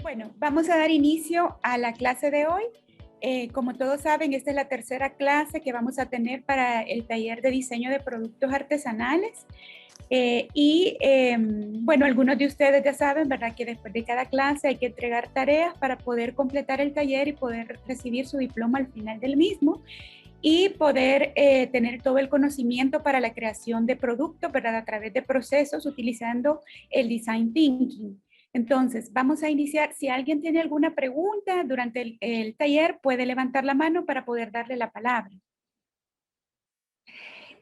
Bueno, vamos a dar inicio a la clase de hoy. Como todos saben, esta es la tercera clase que vamos a tener para el taller de diseño de productos artesanales. Bueno, algunos de ustedes ya saben, ¿verdad? Que después de cada clase hay que entregar tareas para poder completar el taller y poder recibir su diploma al final del mismo y poder tener todo el conocimiento para la creación de productos, ¿verdad? A través de procesos utilizando el Design Thinking. Entonces, vamos a iniciar. Si alguien tiene alguna pregunta durante el taller, puede levantar la mano para poder darle la palabra.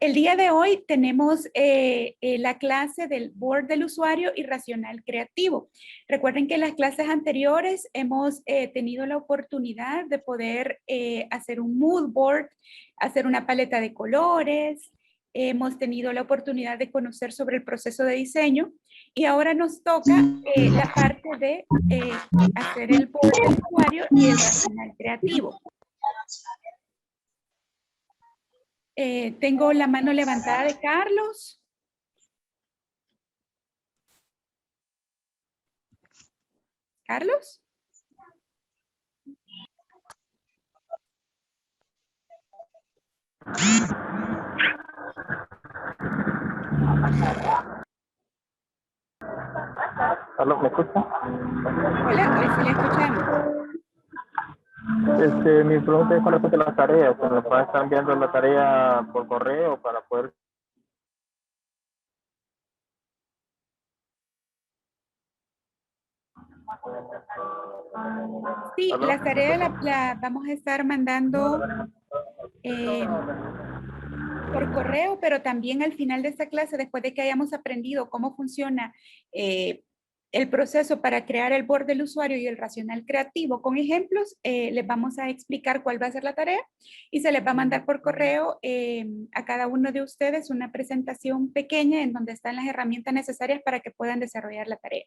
El día de hoy tenemos la clase del board del usuario y racional creativo. Recuerden que en las clases anteriores hemos tenido la oportunidad de poder hacer un mood board, hacer una paleta de colores, hemos tenido la oportunidad de conocer sobre el proceso de diseño y ahora nos toca la parte de hacer el board del usuario y el racional creativo. Tengo la mano levantada de Carlos. ¿Carlos? ¿Aló, me escucha? Hola, hoy sí le escuchamos. Mi pregunta es con respecto a las tareas. ¿Me puede estar enviando la tarea por correo para poder? Sí, ¿Aló? las tareas la vamos a estar mandando por correo, pero también al final de esta clase, después de que hayamos aprendido cómo funciona el proceso para crear el board del usuario y el racional creativo con ejemplos, les vamos a explicar cuál va a ser la tarea y se les va a mandar por correo a cada uno de ustedes una presentación pequeña en donde están las herramientas necesarias para que puedan desarrollar la tarea.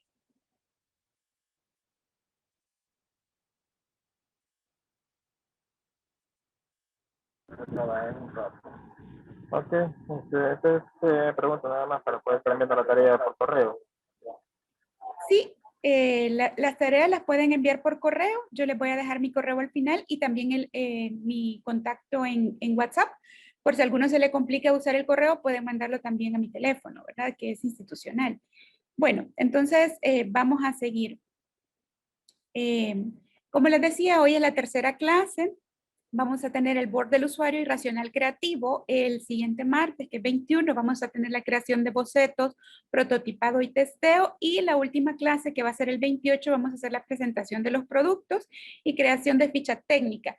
Ok, entonces pregunto nada más para poder estar enviando la tarea por correo. Sí, las tareas las pueden enviar por correo. Yo les voy a dejar mi correo al final y también mi contacto en WhatsApp. Por si a alguno se le complica usar el correo, pueden mandarlo también a mi teléfono, ¿verdad? Que es institucional. Bueno, entonces vamos a seguir. Como les decía, hoy es la tercera clase. Vamos a tener el board del usuario y racional creativo. El siguiente martes, que es 21, vamos a tener la creación de bocetos, prototipado y testeo. Y la última clase, que va a ser el 28, vamos a hacer la presentación de los productos y creación de ficha técnica.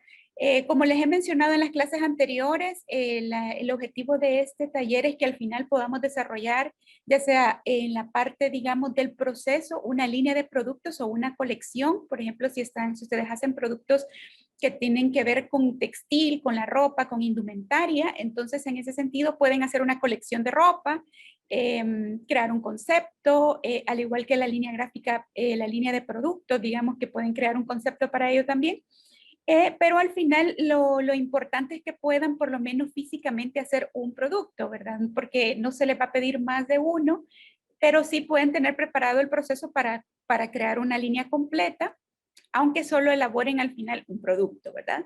Como les he mencionado en las clases anteriores, el objetivo de este taller es que al final podamos desarrollar, ya sea en la parte, digamos, del proceso, una línea de productos o una colección. Por ejemplo, si ustedes hacen productos que tienen que ver con textil, con la ropa, con indumentaria. Entonces, en ese sentido, pueden hacer una colección de ropa, crear un concepto, al igual que la línea gráfica, la línea de productos, digamos que pueden crear un concepto para ello también. Pero al final lo importante es que puedan por lo menos físicamente hacer un producto, ¿verdad? Porque no se les va a pedir más de uno, pero sí pueden tener preparado el proceso para crear una línea completa, aunque solo elaboren al final un producto, ¿verdad?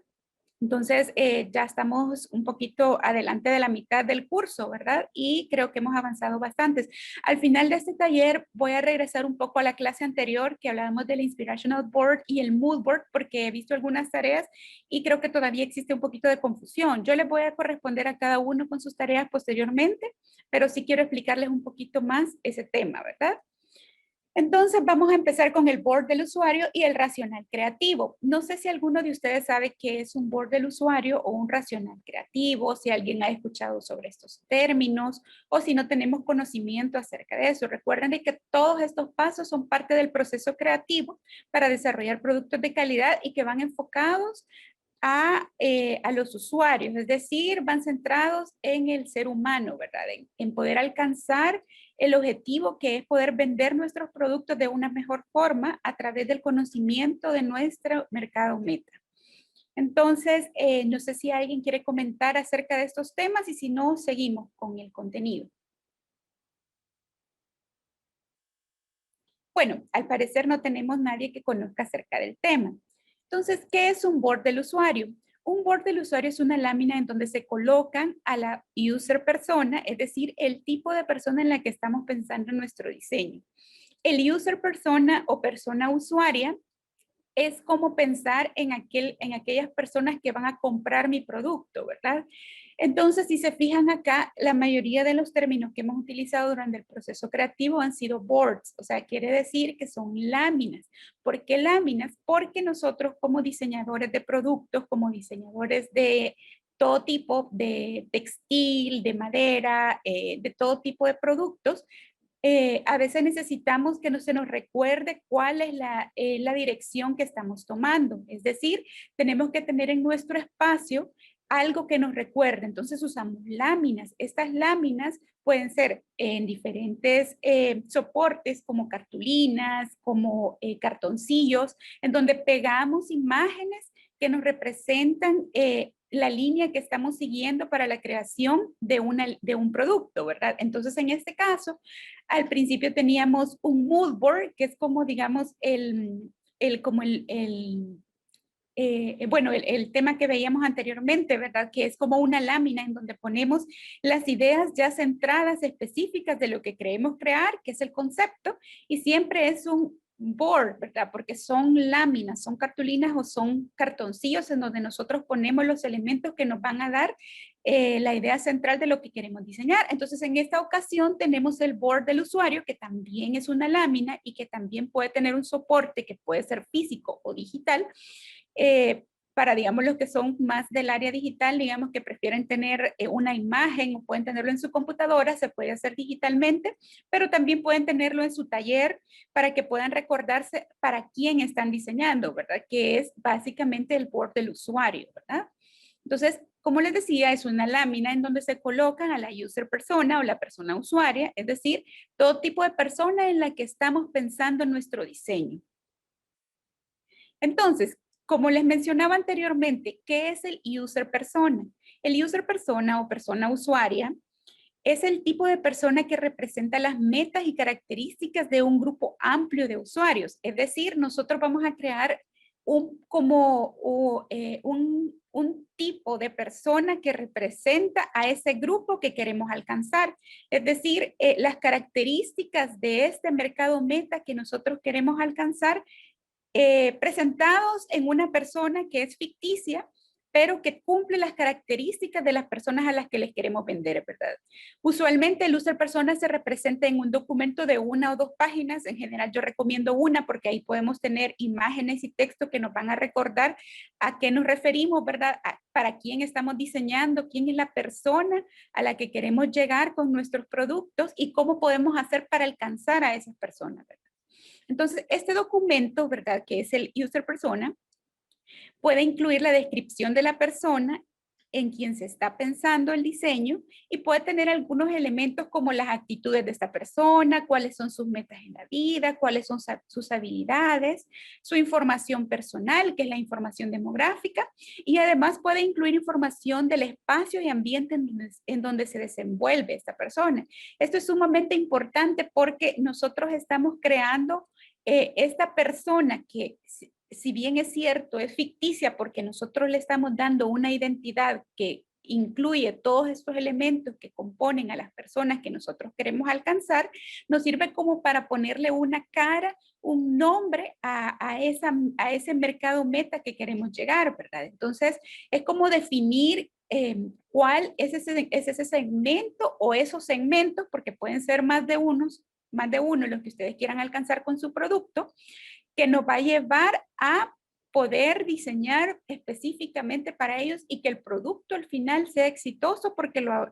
Entonces, ya estamos un poquito adelante de la mitad del curso, ¿verdad? Y creo que hemos avanzado bastantes. Al final de este taller voy a regresar un poco a la clase anterior que hablábamos del Inspirational Board y el Mood Board porque he visto algunas tareas y creo que todavía existe un poquito de confusión. Yo les voy a corresponder a cada uno con sus tareas posteriormente, pero sí quiero explicarles un poquito más ese tema, ¿verdad? Entonces vamos a empezar con el board del usuario y el racional creativo. No sé si alguno de ustedes sabe qué es un board del usuario o un racional creativo, si alguien ha escuchado sobre estos términos o si no tenemos conocimiento acerca de eso. Recuerden de que todos estos pasos son parte del proceso creativo para desarrollar productos de calidad y que van enfocados a los usuarios, es decir, van centrados en el ser humano, ¿verdad? En poder alcanzar el objetivo que es poder vender nuestros productos de una mejor forma a través del conocimiento de nuestro mercado meta. Entonces, no sé si alguien quiere comentar acerca de estos temas y si no, seguimos con el contenido. Bueno, al parecer no tenemos nadie que conozca acerca del tema. Entonces, ¿qué es un board del usuario? Un board del usuario es una lámina en donde se colocan a la user persona, es decir, el tipo de persona en la que estamos pensando en nuestro diseño. El user persona o persona usuaria es como pensar en aquellas personas que van a comprar mi producto, ¿verdad? Entonces, si se fijan acá, la mayoría de los términos que hemos utilizado durante el proceso creativo han sido boards, o sea, quiere decir que son láminas. ¿Por qué láminas? Porque nosotros como diseñadores de productos, como diseñadores de todo tipo de textil, de madera, de todo tipo de productos, a veces necesitamos que no se nos recuerde cuál es la dirección que estamos tomando. Es decir, tenemos que tener en nuestro espacio algo que nos recuerde. Entonces usamos láminas. Estas láminas pueden ser en diferentes soportes como cartulinas, como cartoncillos, en donde pegamos imágenes que nos representan la línea que estamos siguiendo para la creación de un producto, ¿verdad? Entonces, en este caso, al principio teníamos un mood board, que es como, digamos, el tema que veíamos anteriormente, ¿verdad? Que es como una lámina en donde ponemos las ideas ya centradas, específicas de lo que queremos crear, que es el concepto, y siempre es un board, ¿verdad? Porque son láminas, son cartulinas o son cartoncillos en donde nosotros ponemos los elementos que nos van a dar la idea central de lo que queremos diseñar. Entonces, en esta ocasión tenemos el board del usuario, que también es una lámina y que también puede tener un soporte que puede ser físico o digital, para, digamos, los que son más del área digital, digamos, que prefieren tener una imagen o pueden tenerlo en su computadora, se puede hacer digitalmente, pero también pueden tenerlo en su taller para que puedan recordarse para quién están diseñando, ¿verdad? Que es básicamente el board del usuario, ¿verdad? Entonces, como les decía, es una lámina en donde se colocan a la user persona o la persona usuaria, es decir, todo tipo de persona en la que estamos pensando en nuestro diseño. Entonces, como les mencionaba anteriormente, ¿qué es el user persona? El user persona o persona usuaria es el tipo de persona que representa las metas y características de un grupo amplio de usuarios. Es decir, nosotros vamos a crear un tipo de persona que representa a ese grupo que queremos alcanzar. Es decir, las características de este mercado meta que nosotros queremos alcanzar, presentados en una persona que es ficticia, pero que cumple las características de las personas a las que les queremos vender, ¿verdad? Usualmente el user persona se representa en un documento de 1 o 2 páginas. En general yo recomiendo una porque ahí podemos tener imágenes y texto que nos van a recordar a qué nos referimos, ¿verdad? Para quién estamos diseñando, quién es la persona a la que queremos llegar con nuestros productos y cómo podemos hacer para alcanzar a esas personas, ¿verdad? Entonces, este documento, ¿verdad? Que es el user persona, puede incluir la descripción de la persona en quien se está pensando el diseño y puede tener algunos elementos como las actitudes de esta persona, cuáles son sus metas en la vida, cuáles son sus habilidades, su información personal, que es la información demográfica, y además puede incluir información del espacio y ambiente en donde se desenvuelve esta persona. Esto es sumamente importante porque nosotros estamos creando esta persona que, si bien es cierto, es ficticia porque nosotros le estamos dando una identidad que incluye todos estos elementos que componen a las personas que nosotros queremos alcanzar, nos sirve como para ponerle una cara, un nombre a ese mercado meta que queremos llegar, ¿verdad? Entonces, es como definir cuál es ese segmento o esos segmentos, porque pueden ser más de uno los que ustedes quieran alcanzar con su producto, que nos va a llevar a poder diseñar específicamente para ellos y que el producto al final sea exitoso porque lo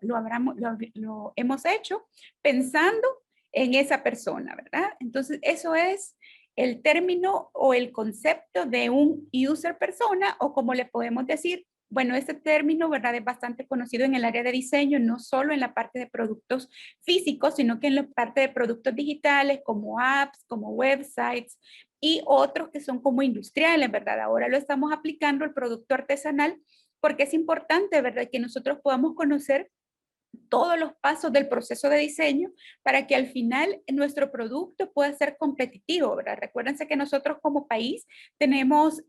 hemos hecho pensando en esa persona, ¿verdad? Entonces, eso es el término o el concepto de un user persona, o como le podemos decir, bueno, este término, ¿verdad? Es bastante conocido en el área de diseño, no solo en la parte de productos físicos, sino que en la parte de productos digitales como apps, como websites y otros que son como industriales, ¿verdad? Ahora lo estamos aplicando al producto artesanal porque es importante, ¿verdad? Que nosotros podamos conocer todos los pasos del proceso de diseño para que al final nuestro producto pueda ser competitivo, ¿verdad? Recuérdense que nosotros como país tenemos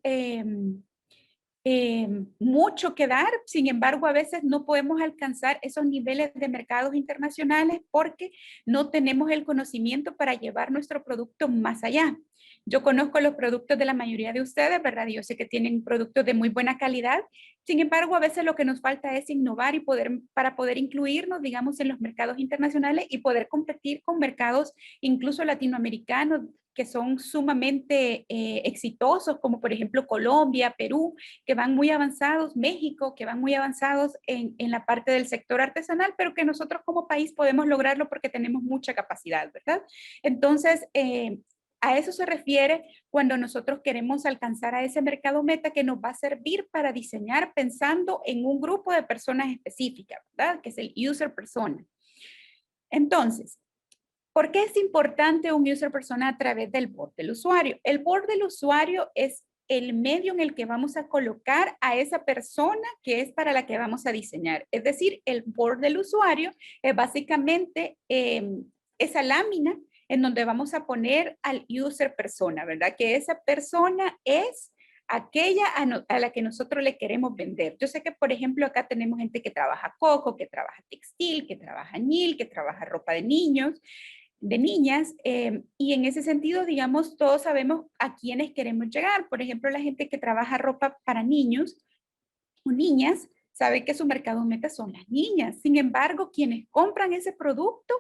mucho que dar, sin embargo, a veces no podemos alcanzar esos niveles de mercados internacionales porque no tenemos el conocimiento para llevar nuestro producto más allá. Yo conozco los productos de la mayoría de ustedes, ¿verdad? Yo sé que tienen productos de muy buena calidad. Sin embargo, a veces lo que nos falta es innovar y para poder incluirnos, digamos, en los mercados internacionales y poder competir con mercados incluso latinoamericanos que son sumamente exitosos, como por ejemplo Colombia, Perú, que van muy avanzados, México, que van muy avanzados en la parte del sector artesanal, pero que nosotros como país podemos lograrlo porque tenemos mucha capacidad, ¿verdad? Entonces, a eso se refiere cuando nosotros queremos alcanzar a ese mercado meta que nos va a servir para diseñar pensando en un grupo de personas específicas, ¿verdad? Que es el user persona. Entonces, ¿por qué es importante un user persona a través del board del usuario? El board del usuario es el medio en el que vamos a colocar a esa persona que es para la que vamos a diseñar. Es decir, el board del usuario es básicamente esa lámina en donde vamos a poner al user persona, ¿verdad? Que esa persona es aquella a la que nosotros le queremos vender. Yo sé que, por ejemplo, acá tenemos gente que trabaja coco, que trabaja textil, que trabaja añil, que trabaja ropa de niños, de niñas, y en ese sentido, digamos, todos sabemos a quiénes queremos llegar. Por ejemplo, la gente que trabaja ropa para niños o niñas sabe que su mercado meta son las niñas. Sin embargo, quienes compran ese producto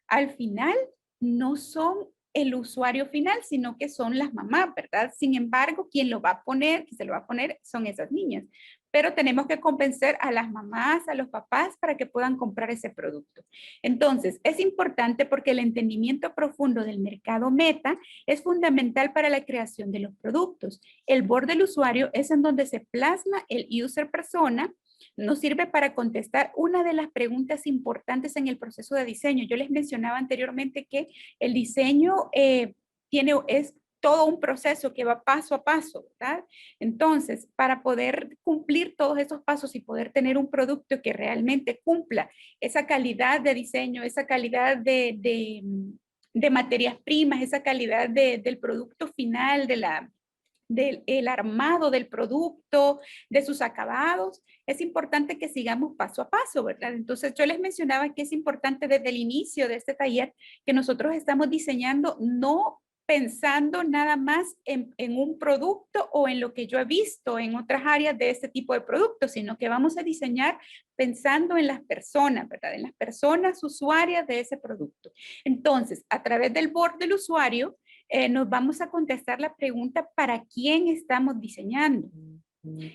al final no son el usuario final, sino que son las mamás, ¿verdad? Sin embargo, quien lo va a poner, que se lo va a poner, son esas niñas. Pero tenemos que convencer a las mamás, a los papás, para que puedan comprar ese producto. Entonces, es importante porque el entendimiento profundo del mercado meta es fundamental para la creación de los productos. El board del usuario es en donde se plasma el user persona. Nos sirve para contestar una de las preguntas importantes en el proceso de diseño. Yo les mencionaba anteriormente que el diseño es todo un proceso que va paso a paso, ¿verdad? Entonces, para poder cumplir todos esos pasos y poder tener un producto que realmente cumpla esa calidad de diseño, esa calidad de materias primas, esa calidad del producto final, del armado del producto, de sus acabados, es importante que sigamos paso a paso, ¿verdad? Entonces yo les mencionaba que es importante desde el inicio de este taller que nosotros estamos diseñando no pensando nada más en un producto o en lo que yo he visto en otras áreas de este tipo de productos, sino que vamos a diseñar pensando en las personas, ¿verdad? En las personas usuarias de ese producto. Entonces, a través del board del usuario, nos vamos a contestar la pregunta ¿para quién estamos diseñando?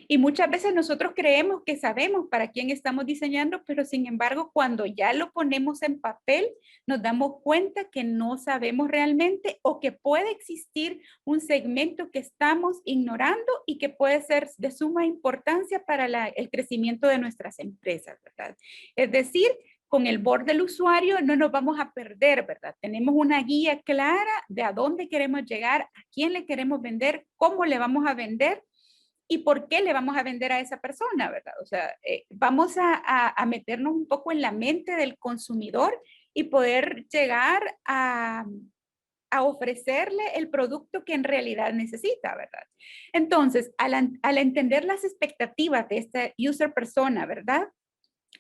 Y muchas veces nosotros creemos que sabemos para quién estamos diseñando, pero sin embargo, cuando ya lo ponemos en papel, nos damos cuenta que no sabemos realmente o que puede existir un segmento que estamos ignorando y que puede ser de suma importancia para el crecimiento de nuestras empresas, ¿verdad? Es decir, con el board del usuario no nos vamos a perder, ¿verdad? Tenemos una guía clara de a dónde queremos llegar, a quién le queremos vender, cómo le vamos a vender y por qué le vamos a vender a esa persona, ¿verdad? O sea, vamos a meternos un poco en la mente del consumidor y poder llegar a ofrecerle el producto que en realidad necesita, ¿verdad? Entonces, al entender las expectativas de esta user persona, ¿verdad?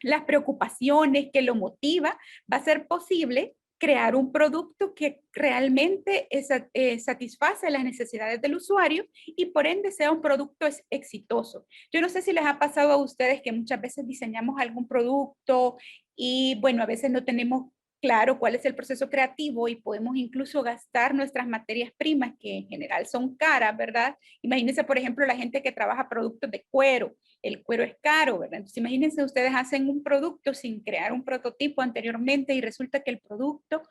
Las preocupaciones que lo motiva, va a ser posible crear un producto que realmente satisface las necesidades del usuario y por ende sea un producto exitoso. Yo no sé si les ha pasado a ustedes que muchas veces diseñamos algún producto y bueno, a veces no tenemos claro cuál es el proceso creativo y podemos incluso gastar nuestras materias primas que en general son caras, ¿verdad? Imagínense, por ejemplo, la gente que trabaja productos de cuero. El cuero es caro, ¿verdad? Entonces imagínense ustedes hacen un producto sin crear un prototipo anteriormente y resulta que el producto,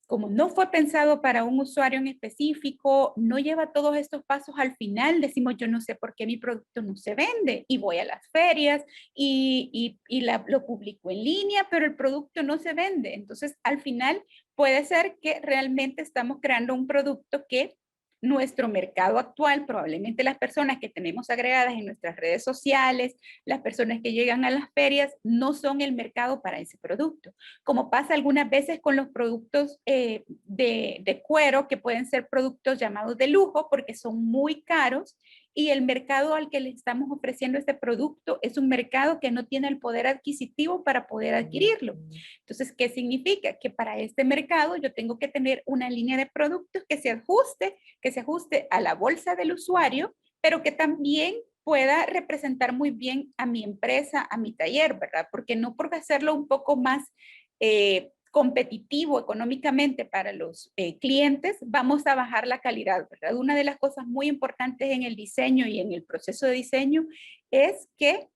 como no fue pensado para un usuario en específico, no lleva todos estos pasos al final, decimos yo no sé por qué mi producto no se vende y voy a las ferias lo publico en línea, pero el producto no se vende. Entonces al final puede ser que realmente estamos creando un producto que nuestro mercado actual, probablemente las personas que tenemos agregadas en nuestras redes sociales, las personas que llegan a las ferias, no son el mercado para ese producto. Como pasa algunas veces con los productos de cuero, que pueden ser productos llamados de lujo porque son muy caros, y el mercado al que le estamos ofreciendo este producto es un mercado que no tiene el poder adquisitivo para poder adquirirlo. Entonces, ¿qué significa? Que para este mercado yo tengo que tener una línea de productos que se ajuste a la bolsa del usuario, pero que también pueda representar muy bien a mi empresa, a mi taller, ¿verdad? Porque no por hacerlo un poco más competitivo económicamente para los clientes, vamos a bajar la calidad, ¿verdad? Una de las cosas muy importantes en el diseño y en el proceso de diseño es que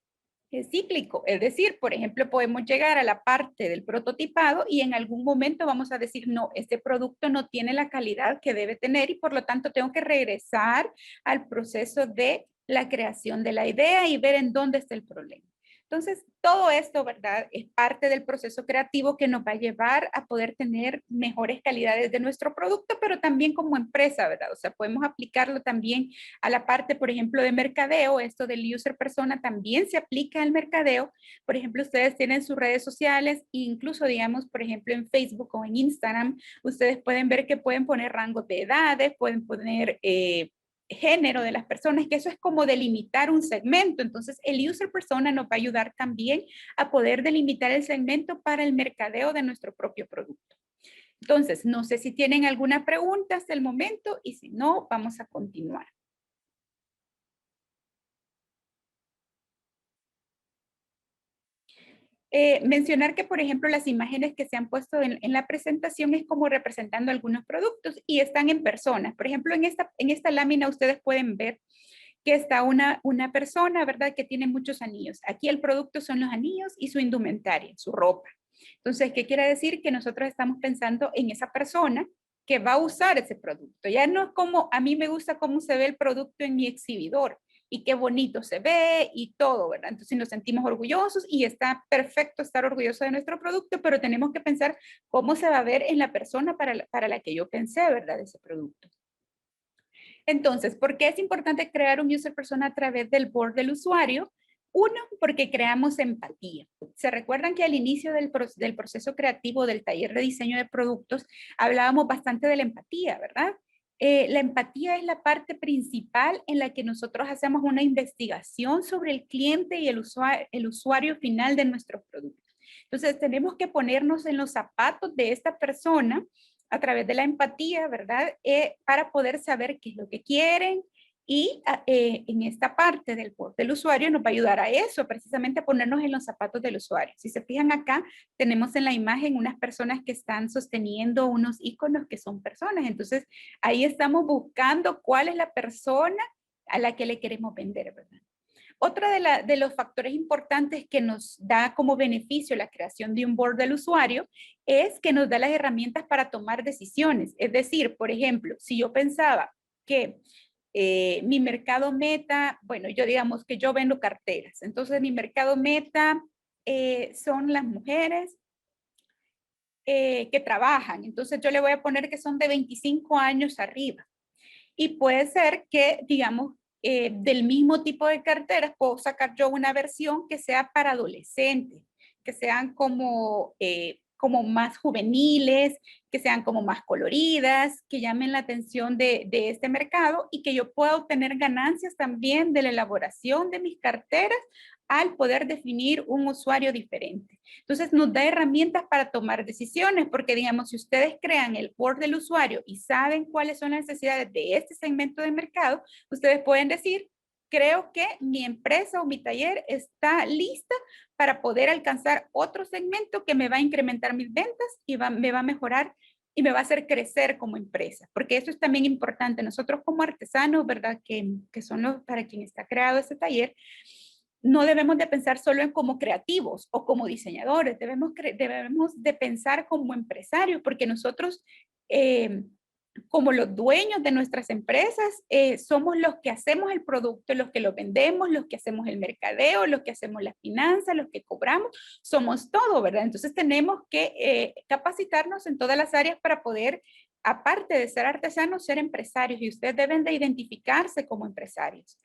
es cíclico, es decir, por ejemplo, podemos llegar a la parte del prototipado y en algún momento vamos a decir, no, este producto no tiene la calidad que debe tener y por lo tanto tengo que regresar al proceso de la creación de la idea y ver en dónde está el problema. Entonces, todo esto, ¿verdad? Es parte del proceso creativo que nos va a llevar a poder tener mejores calidades de nuestro producto, pero también como empresa, ¿verdad? O sea, podemos aplicarlo también a la parte, por ejemplo, de mercadeo. Esto del user persona también se aplica al mercadeo. Por ejemplo, ustedes tienen sus redes sociales e incluso, digamos, por ejemplo, en Facebook o en Instagram, ustedes pueden ver que pueden poner rangos de edades, pueden poner género de las personas, que eso es como delimitar un segmento. Entonces, el user persona nos va a ayudar también a poder delimitar el segmento para el mercadeo de nuestro propio producto. Entonces, no sé si tienen alguna pregunta hasta el momento y si no, vamos a continuar. Mencionar que, por ejemplo, las imágenes que se han puesto en la presentación es como representando algunos productos y están en personas. Por ejemplo, en esta lámina ustedes pueden ver que está una persona, ¿verdad? Que tiene muchos anillos. Aquí el producto son los anillos y su indumentaria, su ropa. Entonces, ¿qué quiere decir? Que nosotros estamos pensando en esa persona que va a usar ese producto. Ya no es como, a mí me gusta cómo se ve el producto en mi exhibidor y qué bonito se ve y todo, ¿verdad? Entonces nos sentimos orgullosos y está perfecto estar orgulloso de nuestro producto, pero tenemos que pensar cómo se va a ver en la persona para la que yo pensé, ¿verdad? Ese producto. Entonces, ¿por qué es importante crear un user persona a través del board del usuario? Uno, porque creamos empatía. ¿Se recuerdan que al inicio del proceso creativo del taller de diseño de productos hablábamos bastante de la empatía, ¿verdad? La empatía es la parte principal en la que nosotros hacemos una investigación sobre el cliente y el usuario final de nuestros productos. Entonces, tenemos que ponernos en los zapatos de esta persona a través de la empatía, ¿verdad? Para poder saber qué es lo que quieren y en esta parte del usuario nos va a ayudar a eso, precisamente a ponernos en los zapatos del usuario. Si se fijan acá, tenemos en la imagen unas personas que están sosteniendo unos iconos que son personas. Entonces, ahí estamos buscando cuál es la persona a la que le queremos vender, ¿verdad? Otra de los factores importantes que nos da como beneficio la creación de un board del usuario es que nos da las herramientas para tomar decisiones. Es decir, por ejemplo, si yo pensaba que mi mercado meta, bueno, yo digamos que yo vendo carteras, entonces mi mercado meta son las mujeres que trabajan, entonces yo le voy a poner que son de 25 años arriba. Y puede ser que, digamos, del mismo tipo de carteras, puedo sacar yo una versión que sea para adolescentes, que sean como más juveniles, que sean como más coloridas, que llamen la atención de este mercado y que yo pueda obtener ganancias también de la elaboración de mis carteras al poder definir un usuario diferente. Entonces nos da herramientas para tomar decisiones, porque digamos, si ustedes crean el board del usuario y saben cuáles son las necesidades de este segmento de mercado, ustedes pueden decir, creo que mi empresa o mi taller está lista para poder alcanzar otro segmento que me va a incrementar mis ventas y me va a mejorar y me va a hacer crecer como empresa, porque eso es también importante. Nosotros como artesanos, ¿verdad? Que son los para quien está creado este taller, no debemos de pensar solo en como creativos o como diseñadores, debemos de pensar como empresarios, porque nosotros, como los dueños de nuestras empresas, somos los que hacemos el producto, los que lo vendemos, los que hacemos el mercadeo, los que hacemos las finanzas, los que cobramos, somos todo, ¿verdad? Entonces tenemos que capacitarnos en todas las áreas para poder aparte de ser artesanos, ser empresarios, y ustedes deben de identificarse como empresarios.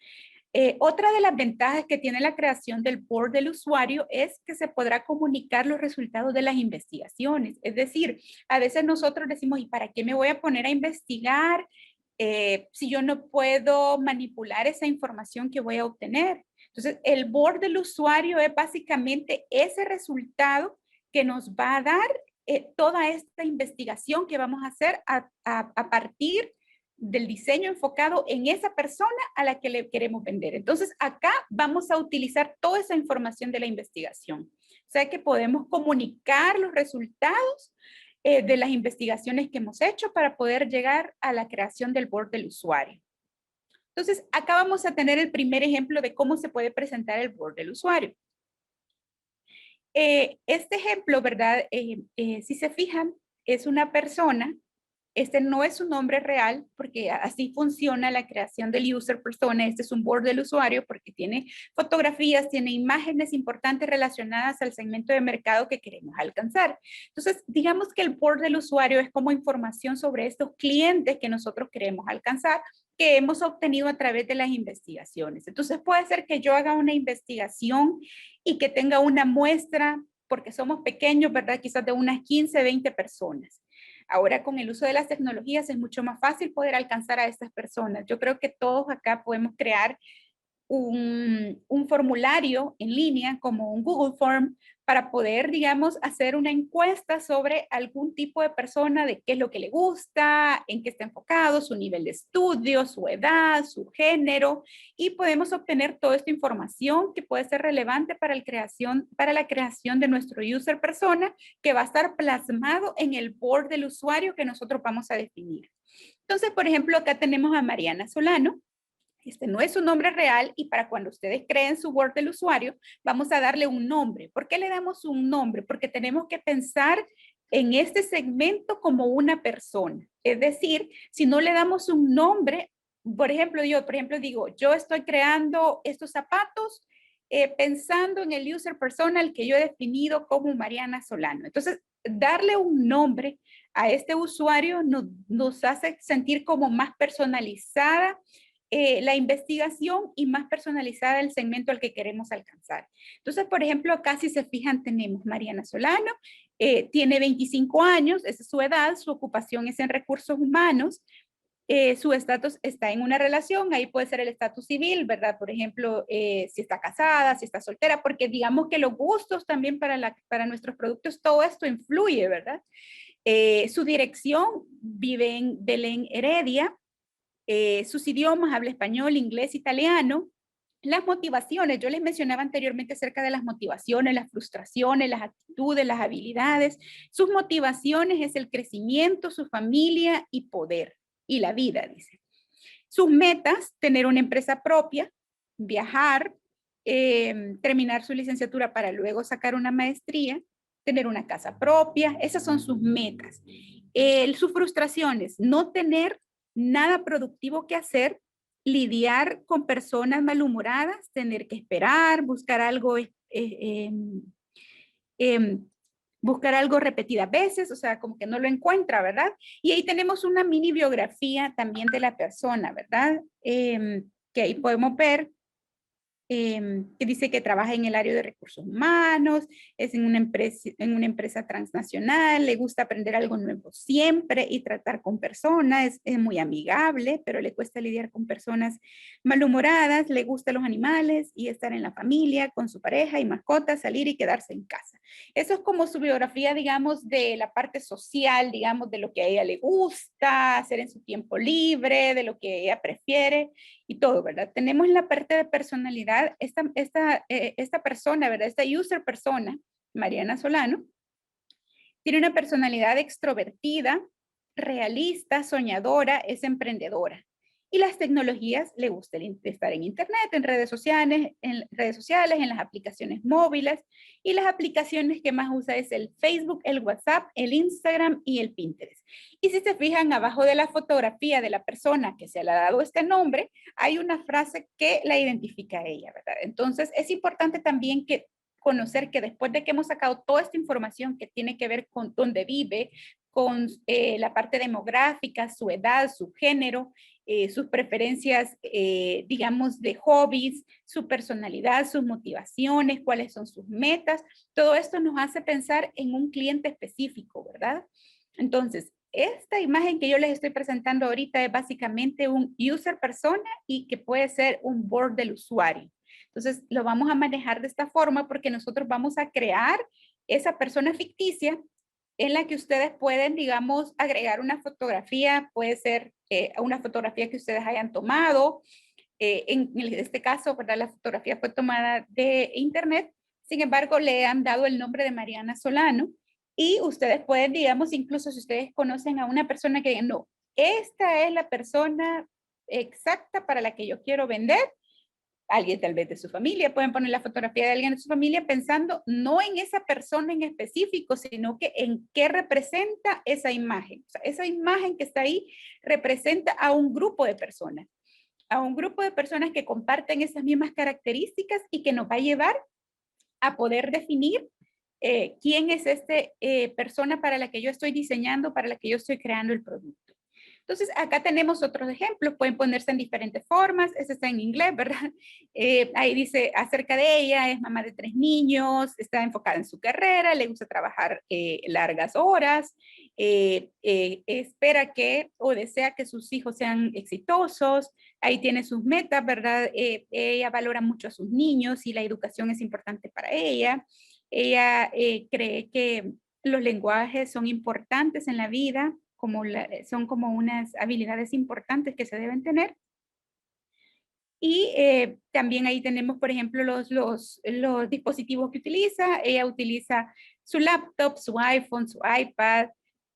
Otra de las ventajas que tiene la creación del board del usuario es que se podrá comunicar los resultados de las investigaciones. Es decir, a veces nosotros decimos, ¿y para qué me voy a poner a investigar si yo no puedo manipular esa información que voy a obtener? Entonces, el board del usuario es básicamente ese resultado que nos va a dar toda esta investigación que vamos a hacer a partir del diseño enfocado en esa persona a la que le queremos vender. Entonces, acá vamos a utilizar toda esa información de la investigación. O sea que podemos comunicar los resultados de las investigaciones que hemos hecho para poder llegar a la creación del board del usuario. Entonces, acá vamos a tener el primer ejemplo de cómo se puede presentar el board del usuario. Este ejemplo, ¿verdad? Si se fijan, es una persona. Este no es un nombre real porque así funciona la creación del user persona. Este es un board del usuario porque tiene fotografías, tiene imágenes importantes relacionadas al segmento de mercado que queremos alcanzar. Entonces, digamos que el board del usuario es como información sobre estos clientes que nosotros queremos alcanzar, que hemos obtenido a través de las investigaciones. Entonces, puede ser que yo haga una investigación y que tenga una muestra, porque somos pequeños, ¿verdad? Quizás de unas 15, 20 personas. Ahora con el uso de las tecnologías es mucho más fácil poder alcanzar a estas personas. Yo creo que todos acá podemos crear un formulario en línea como un Google Form para poder, digamos, hacer una encuesta sobre algún tipo de persona, de qué es lo que le gusta, en qué está enfocado, su nivel de estudio, su edad, su género, y podemos obtener toda esta información que puede ser relevante para la creación de nuestro user persona, que va a estar plasmado en el board del usuario que nosotros vamos a definir. Entonces, por ejemplo, acá tenemos a Mariana Solano. Este no es un nombre real y para cuando ustedes creen su board del usuario, vamos a darle un nombre. ¿Por qué le damos un nombre? Porque tenemos que pensar en este segmento como una persona. Es decir, si no le damos un nombre, por ejemplo, digo, yo estoy creando estos zapatos pensando en el user persona al que yo he definido como Mariana Solano. Entonces, darle un nombre a este usuario nos hace sentir como más personalizada la investigación y más personalizada el segmento al que queremos alcanzar. Entonces, por ejemplo, acá si se fijan tenemos Mariana Solano, tiene 25 años, esa es su edad, su ocupación es en recursos humanos, su estatus está en una relación, ahí puede ser el estatus civil, ¿verdad? Por ejemplo, si está casada, si está soltera, porque digamos que los gustos también para nuestros productos, todo esto influye, ¿verdad? Su dirección, vive en Belén, Heredia. Sus idiomas, habla español, inglés, italiano. Las motivaciones, yo les mencionaba anteriormente acerca de las motivaciones, las frustraciones, las actitudes, las habilidades. Sus motivaciones es el crecimiento, su familia y poder, y la vida, dice. Sus metas, tener una empresa propia, viajar, terminar su licenciatura para luego sacar una maestría, tener una casa propia, esas son sus metas. Sus frustraciones, no tener nada productivo que hacer, lidiar con personas malhumoradas, tener que esperar, eh, buscar algo repetidas veces, o sea, como que no lo encuentra, ¿verdad? Y ahí tenemos una mini biografía también de la persona, ¿verdad? Que ahí podemos ver que dice que trabaja en el área de recursos humanos, es en una empresa transnacional, le gusta aprender algo nuevo siempre y tratar con personas, es muy amigable, pero le cuesta lidiar con personas malhumoradas, le gustan los animales y estar en la familia, con su pareja y mascotas, salir y quedarse en casa. Eso es como su biografía, digamos, de la parte social, digamos, de lo que a ella le gusta hacer en su tiempo libre, de lo que ella prefiere y todo, ¿verdad? Tenemos la parte de personalidad, esta persona, ¿verdad? Esta user persona, Mariana Solano, tiene una personalidad extrovertida, realista, soñadora, es emprendedora. Y las tecnologías le gusta estar en internet, en redes sociales, en las aplicaciones móviles. Y las aplicaciones que más usa es el Facebook, el WhatsApp, el Instagram y el Pinterest. Y si se fijan abajo de la fotografía de la persona que se le ha dado este nombre, hay una frase que la identifica a ella, ¿verdad? Entonces es importante también que conocer que después de que hemos sacado toda esta información que tiene que ver con dónde vive, con la parte demográfica, su edad, su género, sus preferencias, digamos, de hobbies, su personalidad, sus motivaciones, cuáles son sus metas. Todo esto nos hace pensar en un cliente específico, ¿verdad? Entonces, esta imagen que yo les estoy presentando ahorita es básicamente un user persona y que puede ser un board del usuario. Entonces, lo vamos a manejar de esta forma porque nosotros vamos a crear esa persona ficticia en la que ustedes pueden, digamos, agregar una fotografía, puede ser una fotografía que ustedes hayan tomado. En este caso, ¿verdad? La fotografía fue tomada de internet, sin embargo, le han dado el nombre de Mariana Solano y ustedes pueden, digamos, incluso si ustedes conocen a una persona que digan, no, esta es la persona exacta para la que yo quiero vender, alguien tal vez de su familia, pueden poner la fotografía de alguien de su familia pensando no en esa persona en específico, sino que en qué representa esa imagen. O sea, esa imagen que está ahí representa a un grupo de personas, que comparten esas mismas características y que nos va a llevar a poder definir quién es esta persona para la que yo estoy diseñando, para la que yo estoy creando el producto. Entonces, acá tenemos otros ejemplos, pueden ponerse en diferentes formas, ese está en inglés, ¿verdad? Ahí dice acerca de ella, es mamá de 3 niños, está enfocada en su carrera, le gusta trabajar largas horas, espera que o desea que sus hijos sean exitosos, ahí tiene sus metas, ¿verdad? Ella valora mucho a sus niños y la educación es importante para ella. Ella cree que los lenguajes son importantes en la vida, son como unas habilidades importantes que se deben tener. Y también ahí tenemos, por ejemplo, los dispositivos que utiliza. Ella utiliza su laptop, su iPhone, su iPad.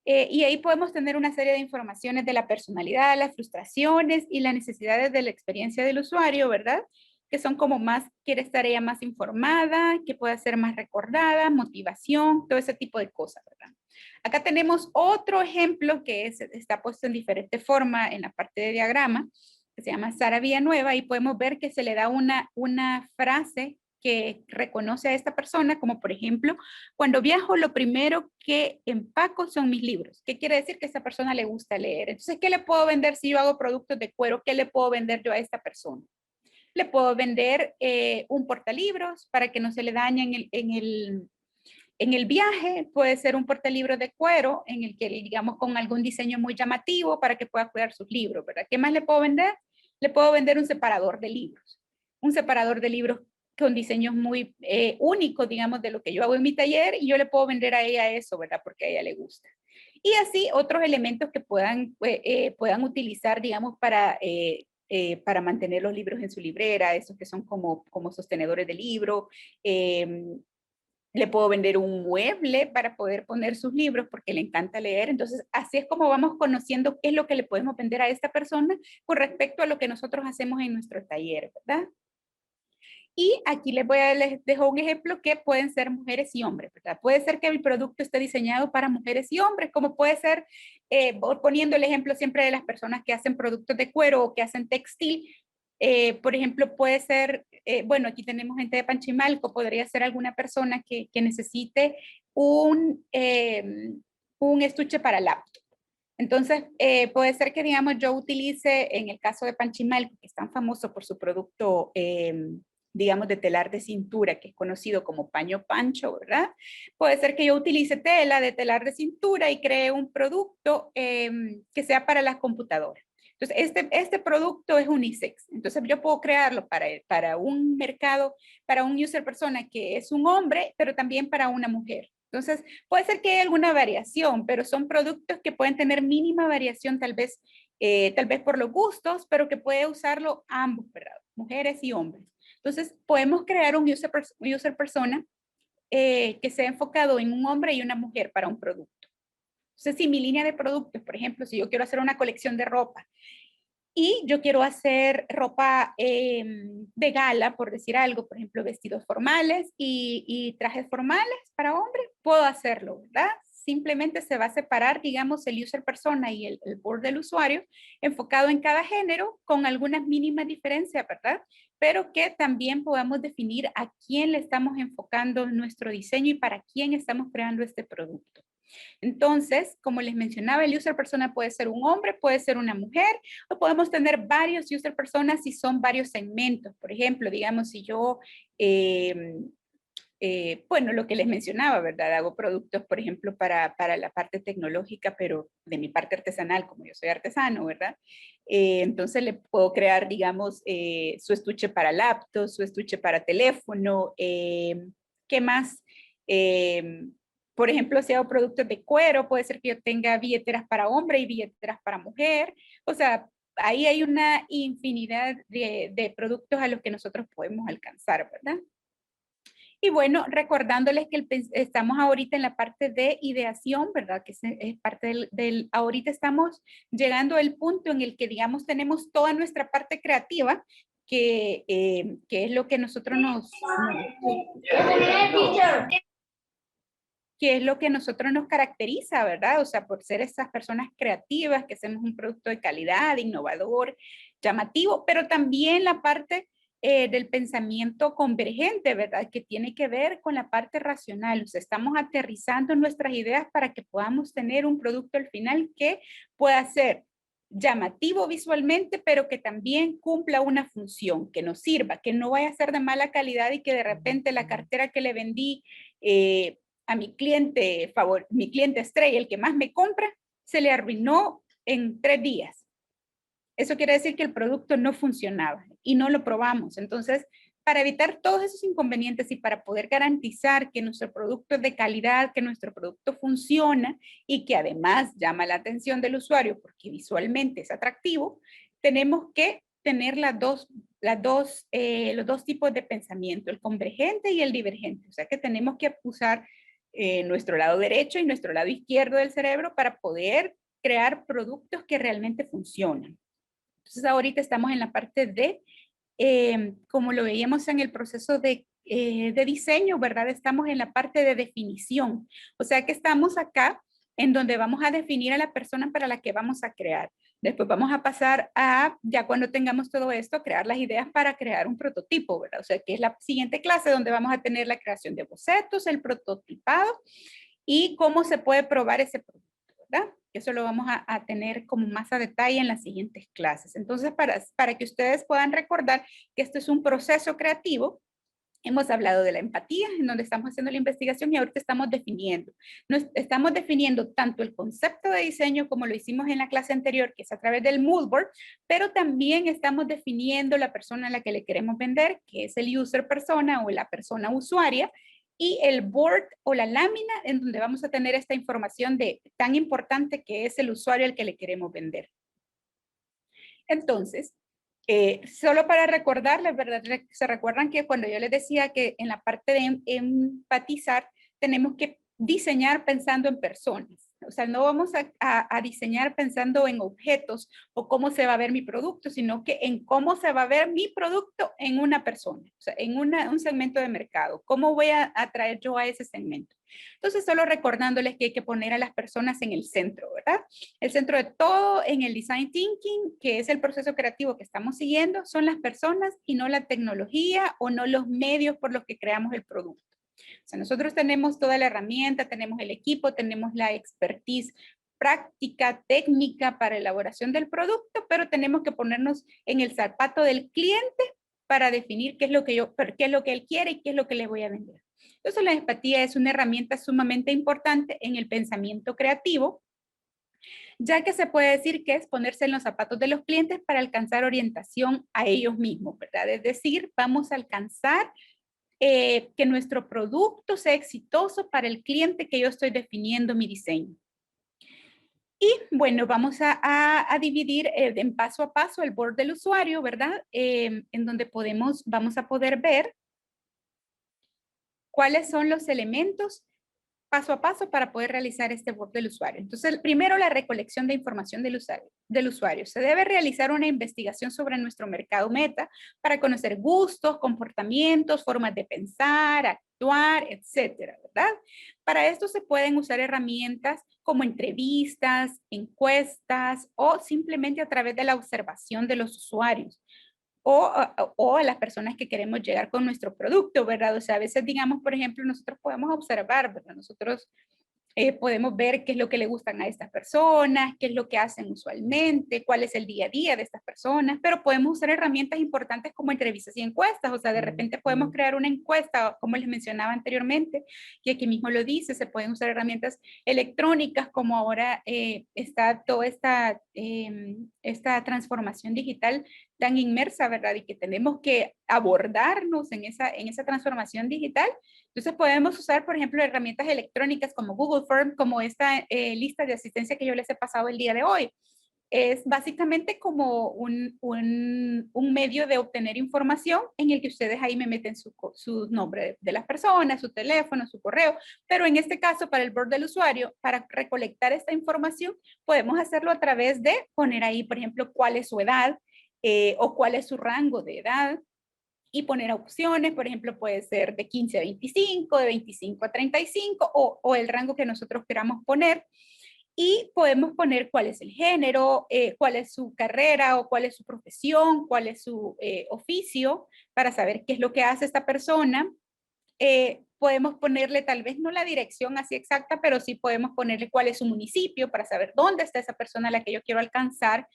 Y ahí podemos tener una serie de informaciones de la personalidad, las frustraciones y las necesidades de la experiencia del usuario, ¿verdad? Que son como más, quiere estar ella más informada, que pueda ser más recordada, motivación, todo ese tipo de cosas, ¿verdad? Acá tenemos otro ejemplo que está puesto en diferente forma en la parte de diagrama, que se llama Sara Villanueva, y podemos ver que se le da una frase que reconoce a esta persona, como por ejemplo, cuando viajo lo primero que empaco son mis libros. ¿Qué quiere decir? Que a esta persona le gusta leer. Entonces, ¿qué le puedo vender si yo hago productos de cuero? ¿Qué le puedo vender yo a esta persona? Le puedo vender un portalibros para que no se le dañe en el viaje. Puede ser un portalibros de cuero en el que, digamos, con algún diseño muy llamativo para que pueda cuidar sus libros, ¿verdad? ¿Qué más le puedo vender? Le puedo vender un separador de libros con diseños muy únicos, digamos, de lo que yo hago en mi taller, y yo le puedo vender a ella eso, ¿verdad? Porque a ella le gusta. Y así otros elementos que puedan utilizar, digamos, para mantener los libros en su librera, esos que son como sostenedores de libro. Le puedo vender un mueble para poder poner sus libros porque le encanta leer. Entonces, así es como vamos conociendo qué es lo que le podemos vender a esta persona con respecto a lo que nosotros hacemos en nuestro taller, ¿verdad? Y aquí les dejo un ejemplo que pueden ser mujeres y hombres, ¿verdad? Puede ser que el producto esté diseñado para mujeres y hombres, como puede ser, poniendo el ejemplo siempre de las personas que hacen productos de cuero o que hacen textil. Por ejemplo, puede ser, bueno, aquí tenemos gente de Panchimalco, podría ser alguna persona que necesite un estuche para laptop. Entonces, puede ser que, digamos, yo utilice, en el caso de Panchimalco, que es tan famoso por su producto, digamos, de telar de cintura, que es conocido como paño pancho, ¿verdad? Puede ser que yo utilice tela de telar de cintura y cree un producto que sea para las computadoras. Entonces, este producto es unisex. Entonces, yo puedo crearlo para un mercado, para un user persona que es un hombre, pero también para una mujer. Entonces, puede ser que haya alguna variación, pero son productos que pueden tener mínima variación, tal vez por los gustos, pero que puede usarlo ambos, ¿verdad? Mujeres y hombres. Entonces, podemos crear un user persona que sea enfocado en un hombre y una mujer para un producto. Entonces, si mi línea de productos, por ejemplo, si yo quiero hacer una colección de ropa y yo quiero hacer ropa de gala, por decir algo, por ejemplo, vestidos formales y trajes formales para hombres, puedo hacerlo, ¿verdad? Simplemente se va a separar, digamos, el user persona y el board del usuario, enfocado en cada género con algunas mínimas diferencias, ¿verdad? Pero que también podamos definir a quién le estamos enfocando nuestro diseño y para quién estamos creando este producto. Entonces, como les mencionaba, el user persona puede ser un hombre, puede ser una mujer, o podemos tener varios user personas si son varios segmentos. Por ejemplo, digamos, si yo, bueno, lo que les mencionaba, ¿verdad? Hago productos, por ejemplo, para la parte tecnológica, pero de mi parte artesanal, como yo soy artesano, ¿verdad? Entonces le puedo crear, digamos, su estuche para laptop, su estuche para teléfono, ¿qué más? Eh, por ejemplo, si hago productos de cuero, puede ser que yo tenga billeteras para hombre y billeteras para mujer. O sea, ahí hay una infinidad de productos a los que nosotros podemos alcanzar, ¿verdad? Y bueno, recordándoles que estamos ahorita en la parte de ideación, ¿verdad? Que es parte ahorita estamos llegando al punto en el que, digamos, tenemos toda nuestra parte creativa, que es lo que nosotros que es lo que nosotros nos caracteriza, ¿verdad? O sea, por ser esas personas creativas, que hacemos un producto de calidad, innovador, llamativo, pero también la parte del pensamiento convergente, ¿verdad? Que tiene que ver con la parte racional. O sea, estamos aterrizando nuestras ideas para que podamos tener un producto al final que pueda ser llamativo visualmente, pero que también cumpla una función, que nos sirva, que no vaya a ser de mala calidad y que de repente la cartera que le vendí a mi cliente estrella, el que más me compra, se le arruinó en 3 días. Eso quiere decir que el producto no funcionaba y no lo probamos. Entonces, para evitar todos esos inconvenientes y para poder garantizar que nuestro producto es de calidad, que nuestro producto funciona y que además llama la atención del usuario porque visualmente es atractivo, tenemos que tener los dos tipos de pensamiento, el convergente y el divergente. O sea que tenemos que usar nuestro lado derecho y nuestro lado izquierdo del cerebro para poder crear productos que realmente funcionan. Entonces ahorita estamos en la parte de, como lo veíamos en el proceso de diseño, ¿verdad? Estamos en la parte de definición. O sea que estamos acá en donde vamos a definir a la persona para la que vamos a crear. Después vamos a pasar a, ya cuando tengamos todo esto, crear las ideas para crear un prototipo, ¿verdad? O sea que es la siguiente clase donde vamos a tener la creación de bocetos, el prototipado y cómo se puede probar ese producto, ¿verdad? Eso lo vamos a tener como más a detalle en las siguientes clases. Entonces, para que ustedes puedan recordar que esto es un proceso creativo, hemos hablado de la empatía, en donde estamos haciendo la investigación y ahorita estamos definiendo. Estamos definiendo tanto el concepto de diseño como lo hicimos en la clase anterior, que es a través del mood board, pero también estamos definiendo la persona a la que le queremos vender, que es el user persona o la persona usuaria, y el board o la lámina en donde vamos a tener esta información de tan importante que es el usuario al que le queremos vender. Entonces, solo para recordarles, ¿verdad? Se recuerdan que cuando yo les decía que en la parte de empatizar tenemos que diseñar pensando en personas. O sea, no vamos a diseñar pensando en objetos o cómo se va a ver mi producto, sino que en cómo se va a ver mi producto en una persona, o sea, en un segmento de mercado. ¿Cómo voy a atraer yo a ese segmento? Entonces, solo recordándoles que hay que poner a las personas en el centro, ¿verdad? El centro de todo en el design thinking, que es el proceso creativo que estamos siguiendo, son las personas y no la tecnología o no los medios por los que creamos el producto. O sea, nosotros tenemos toda la herramienta, tenemos el equipo, tenemos la expertise práctica, técnica para elaboración del producto, pero tenemos que ponernos en el zapato del cliente para definir qué es lo que qué es lo que él quiere y qué es lo que le voy a vender. Entonces, la empatía es una herramienta sumamente importante en el pensamiento creativo, ya que se puede decir que es ponerse en los zapatos de los clientes para alcanzar orientación a ellos mismos, ¿verdad? Es decir, vamos a alcanzar que nuestro producto sea exitoso para el cliente que yo estoy definiendo mi diseño. Y bueno, vamos a dividir en paso a paso el board del usuario, ¿verdad? En donde vamos a poder ver cuáles son los elementos paso a paso para poder realizar este board del usuario. Entonces, primero la recolección de información del usuario. Se debe realizar una investigación sobre nuestro mercado meta para conocer gustos, comportamientos, formas de pensar, actuar, etcétera, ¿verdad? Para esto se pueden usar herramientas como entrevistas, encuestas o simplemente a través de la observación de los usuarios o a las personas que queremos llegar con nuestro producto, ¿verdad? O sea, a veces, digamos, por ejemplo, nosotros podemos observar, ¿verdad? Nosotros Podemos ver qué es lo que le gustan a estas personas, qué es lo que hacen usualmente, cuál es el día a día de estas personas, pero podemos usar herramientas importantes como entrevistas y encuestas, o sea, de repente podemos crear una encuesta, como les mencionaba anteriormente, y aquí mismo lo dice, se pueden usar herramientas electrónicas como ahora está toda esta transformación digital tan inmersa, ¿verdad? Y que tenemos que abordarnos en esa transformación digital. Entonces podemos usar, por ejemplo, herramientas electrónicas como Google Form, como esta lista de asistencia que yo les he pasado el día de hoy. Es básicamente como un medio de obtener información en el que ustedes ahí me meten su nombre de las personas, su teléfono, su correo, pero en este caso para el board del usuario, para recolectar esta información, podemos hacerlo a través de poner ahí, por ejemplo, cuál es su edad o cuál es su rango de edad, y poner opciones, por ejemplo, puede ser de 15 a 25, de 25 a 35 o el rango que nosotros queramos poner. Y podemos poner cuál es el género, cuál es su carrera o cuál es su profesión, cuál es su oficio, para saber qué es lo que hace esta persona. Podemos ponerle tal vez no la dirección así exacta, pero sí podemos ponerle cuál es su municipio para saber dónde está esa persona a la que yo quiero alcanzar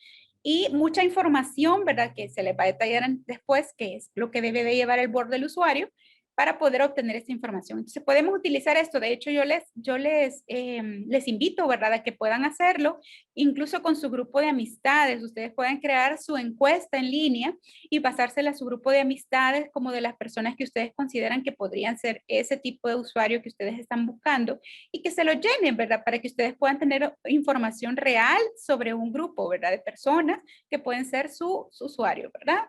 y mucha información, ¿verdad? Que se les va a detallar después, que es lo que debe de llevar el board del usuario para poder obtener esta información. Entonces podemos utilizar esto. De hecho, les invito, ¿verdad? A que puedan hacerlo, incluso con su grupo de amistades. Ustedes pueden crear su encuesta en línea y pasársela a su grupo de amistades como de las personas que ustedes consideran que podrían ser ese tipo de usuario que ustedes están buscando y que se lo llenen, ¿verdad? Para que ustedes puedan tener información real sobre un grupo, ¿verdad? De personas que pueden ser su usuario, ¿verdad?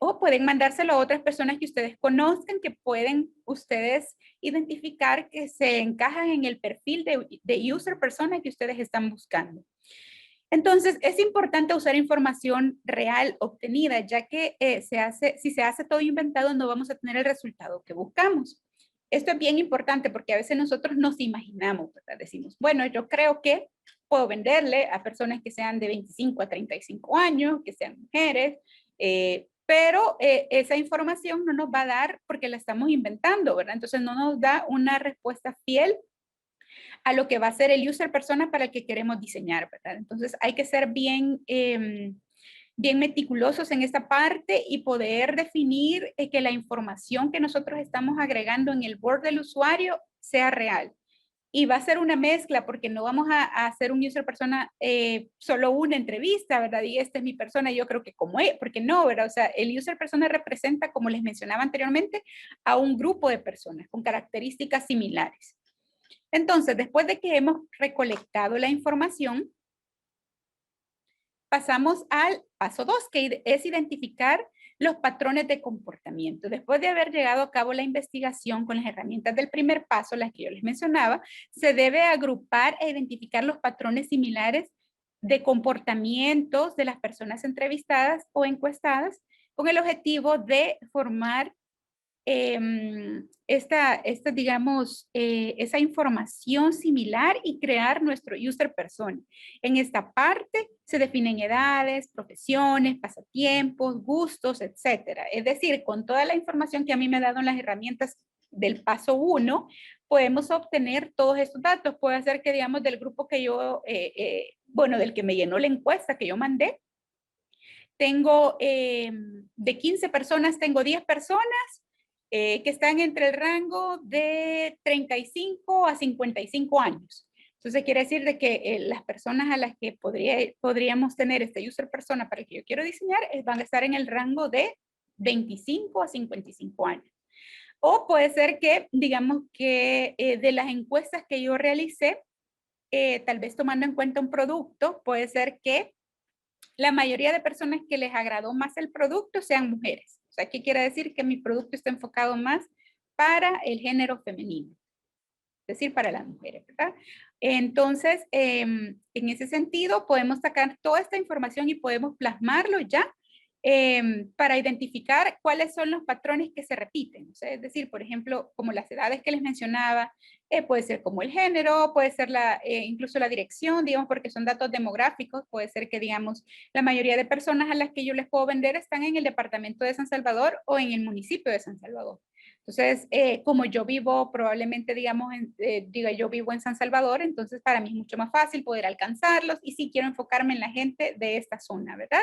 O pueden mandárselo a otras personas que ustedes conozcan, que pueden ustedes identificar que se encajan en el perfil de user persona que ustedes están buscando. Entonces, es importante usar información real obtenida, ya que si se hace todo inventado, no vamos a tener el resultado que buscamos. Esto es bien importante porque a veces nosotros nos imaginamos, ¿verdad? Decimos, bueno, yo creo que puedo venderle a personas que sean de 25 a 35 años, que sean mujeres, pero esa información no nos va a dar porque la estamos inventando, ¿verdad? Entonces no nos da una respuesta fiel a lo que va a ser el user persona para el que queremos diseñar, ¿verdad? Entonces hay que ser bien meticulosos en esta parte y poder definir que la información que nosotros estamos agregando en el board del usuario sea real. Y va a ser una mezcla porque no vamos a hacer un user persona solo una entrevista, ¿verdad? Y esta es mi persona, yo creo que como es, porque no, ¿verdad? O sea, el user persona representa, como les mencionaba anteriormente, a un grupo de personas con características similares. Entonces, después de que hemos recolectado la información, pasamos al paso 2, que es identificar los patrones de comportamiento. Después de haber llegado a cabo la investigación con las herramientas del primer paso, las que yo les mencionaba, se debe agrupar e identificar los patrones similares de comportamientos de las personas entrevistadas o encuestadas con el objetivo de formar digamos, esa información similar y crear nuestro user persona. En esta parte se definen edades, profesiones, pasatiempos, gustos, etcétera. Es decir, con toda la información que a mí me ha dado en las herramientas del paso 1, podemos obtener todos estos datos. Puede ser que, digamos, del grupo que yo, bueno, del que me llenó la encuesta que yo mandé, tengo de 15 personas, tengo 10 personas que están entre el rango de 35 a 55 años. Entonces quiere decir de que las personas a las que podríamos tener este user persona para el que yo quiero diseñar van a estar en el rango de 25 a 55 años. O puede ser que, digamos que de las encuestas que yo realicé, tal vez tomando en cuenta un producto, puede ser que la mayoría de personas que les agradó más el producto sean mujeres. O sea, ¿qué quiere decir? Que mi producto está enfocado más para el género femenino, es decir, para las mujeres, ¿verdad? Entonces, en ese sentido, podemos sacar toda esta información y podemos plasmarlo ya para identificar cuáles son los patrones que se repiten. O sea, es decir, por ejemplo, como las edades que les mencionaba, puede ser como el género, puede ser incluso la dirección, digamos, porque son datos demográficos, puede ser que, digamos, la mayoría de personas a las que yo les puedo vender están en el departamento de San Salvador o en el municipio de San Salvador. Entonces, como yo vivo probablemente, digamos, yo vivo en San Salvador, entonces para mí es mucho más fácil poder alcanzarlos y sí quiero enfocarme en la gente de esta zona, ¿verdad?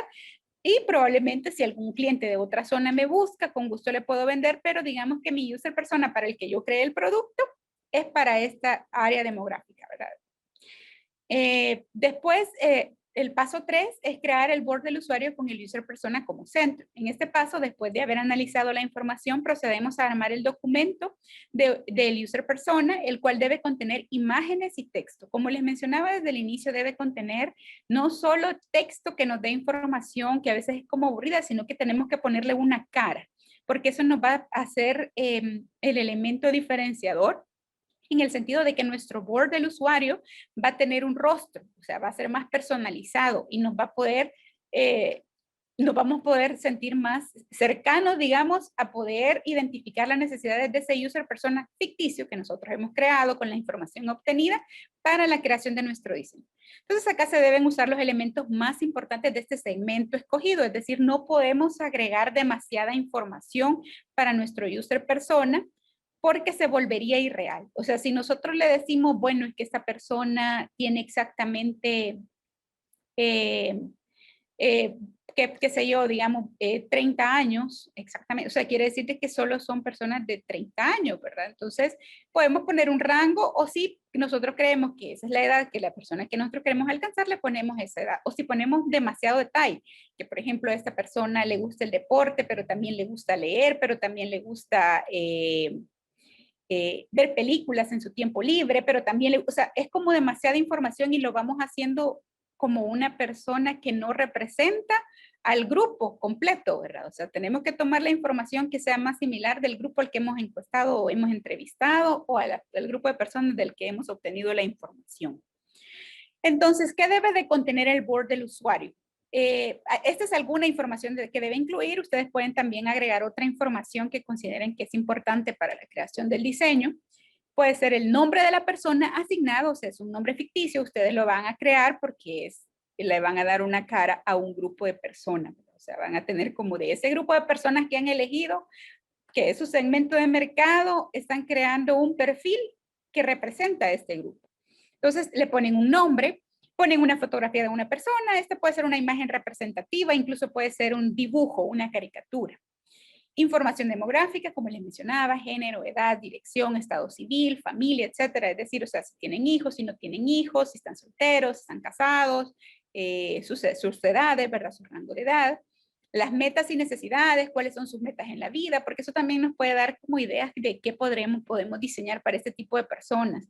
Y probablemente si algún cliente de otra zona me busca, con gusto le puedo vender, pero digamos que mi user persona para el que yo creé el producto es para esta área demográfica, ¿verdad? Después, el paso 3 es crear el board del usuario con el user persona como centro. En este paso, después de haber analizado la información, procedemos a armar el documento del user persona, el cual debe contener imágenes y texto. Como les mencionaba desde el inicio, debe contener no solo texto que nos dé información, que a veces es como aburrida, sino que tenemos que ponerle una cara, porque eso nos va a hacer el elemento diferenciador en el sentido de que nuestro board del usuario va a tener un rostro, o sea, va a ser más personalizado y nos va a poder, nos vamos a poder sentir más cercanos, digamos, a poder identificar las necesidades de ese user persona ficticio que nosotros hemos creado con la información obtenida para la creación de nuestro diseño. Entonces acá se deben usar los elementos más importantes de este segmento escogido, es decir, no podemos agregar demasiada información para nuestro user persona porque se volvería irreal. O sea, si nosotros le decimos, bueno, es que esta persona tiene exactamente, eh, eh, qué sé yo, digamos, 30 años, exactamente, o sea, quiere decir que solo son personas de 30 años, ¿verdad? Entonces, podemos poner un rango o si nosotros creemos que esa es la edad que la persona que nosotros queremos alcanzar, le ponemos esa edad. O si ponemos demasiado detalle, que por ejemplo a esta persona le gusta el deporte, pero también le gusta leer, pero también le gusta ver películas en su tiempo libre, pero también, o sea, es como demasiada información y lo vamos haciendo como una persona que no representa al grupo completo, ¿verdad? O sea, tenemos que tomar la información que sea más similar del grupo al que hemos encuestado o hemos entrevistado o al grupo de personas del que hemos obtenido la información. Entonces, ¿qué debe de contener el board del usuario? Esta es alguna información que debe incluir. Ustedes pueden también agregar otra información que consideren que es importante para la creación del diseño. Puede ser el nombre de la persona asignado, o sea, es un nombre ficticio. Ustedes lo van a crear porque le van a dar una cara a un grupo de personas. O sea, van a tener como de ese grupo de personas que han elegido, que es su segmento de mercado, están creando un perfil que representa a este grupo. Entonces le ponen un nombre, ponen una fotografía de una persona, esta puede ser una imagen representativa, incluso puede ser un dibujo, una caricatura. Información demográfica, como les mencionaba, género, edad, dirección, estado civil, familia, etcétera. Es decir, o sea, si tienen hijos, si no tienen hijos, si están solteros, si están casados, sus edades, ¿verdad? Su rango de edad. Las metas y necesidades, cuáles son sus metas en la vida, porque eso también nos puede dar como ideas de qué podemos diseñar para este tipo de personas.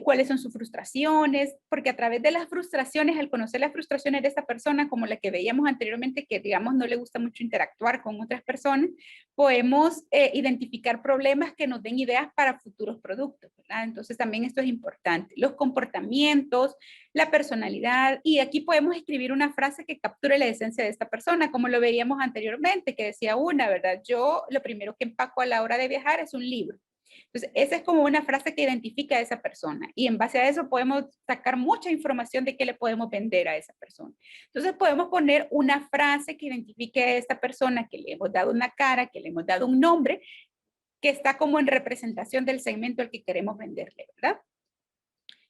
Cuáles son sus frustraciones, porque a través de las frustraciones, al conocer las frustraciones de esta persona, como la que veíamos anteriormente, que digamos no le gusta mucho interactuar con otras personas, podemos identificar problemas que nos den ideas para futuros productos, ¿verdad? Entonces también esto es importante. Los comportamientos, la personalidad, y aquí podemos escribir una frase que capture la esencia de esta persona, como lo veíamos anteriormente, que decía una, ¿verdad? Yo lo primero que empaco a la hora de viajar es un libro. Entonces, esa es como una frase que identifica a esa persona y en base a eso podemos sacar mucha información de qué le podemos vender a esa persona. Entonces, podemos poner una frase que identifique a esta persona, que le hemos dado una cara, que le hemos dado un nombre, que está como en representación del segmento al que queremos venderle, ¿verdad?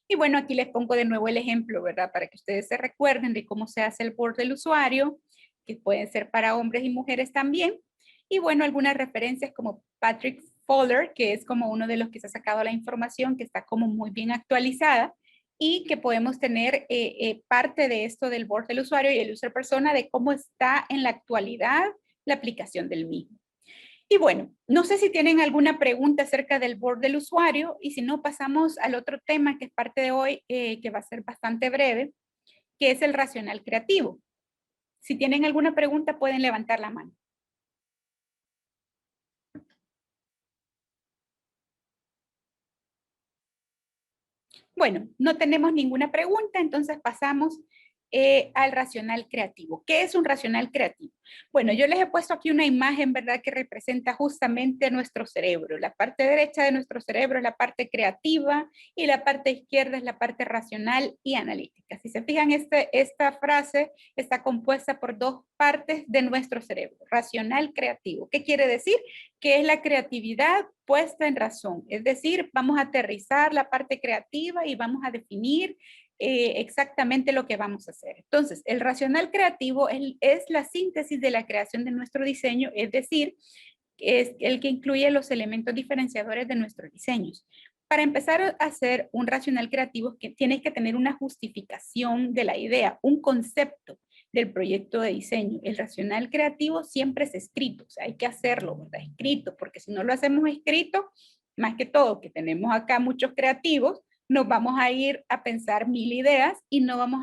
Y bueno, aquí les pongo de nuevo el ejemplo, ¿verdad? Para que ustedes se recuerden de cómo se hace el board del usuario, que pueden ser para hombres y mujeres también. Y bueno, algunas referencias como Patrick Fowler, que es como uno de los que se ha sacado la información, que está como muy bien actualizada y que podemos tener parte de esto del board del usuario y el user persona de cómo está en la actualidad la aplicación del mismo. Y bueno, no sé si tienen alguna pregunta acerca del board del usuario y si no, pasamos al otro tema que es parte de hoy, que va a ser bastante breve, que es el racional creativo. Si tienen alguna pregunta, pueden levantar la mano. Bueno, no tenemos ninguna pregunta, entonces pasamos al racional creativo. ¿Qué es un racional creativo? Bueno, yo les he puesto aquí una imagen, ¿verdad?, que representa justamente nuestro cerebro. La parte derecha de nuestro cerebro es la parte creativa y la parte izquierda es la parte racional y analítica. Si se fijan, esta frase está compuesta por dos partes de nuestro cerebro, racional, creativo. ¿Qué quiere decir? Que es la creatividad puesta en razón. Es decir, vamos a aterrizar la parte creativa y vamos a definir exactamente lo que vamos a hacer. Entonces, el racional creativo es la síntesis de la creación de nuestro diseño, es decir, es el que incluye los elementos diferenciadores de nuestros diseños. Para empezar a hacer un racional creativo, que tienes que tener una justificación de la idea, un concepto del proyecto de diseño. El racional creativo siempre es escrito, o sea, hay que hacerlo, ¿verdad? Escrito, porque si no lo hacemos escrito, más que todo, que tenemos acá muchos creativos, nos vamos a ir a pensar mil ideas y no vamos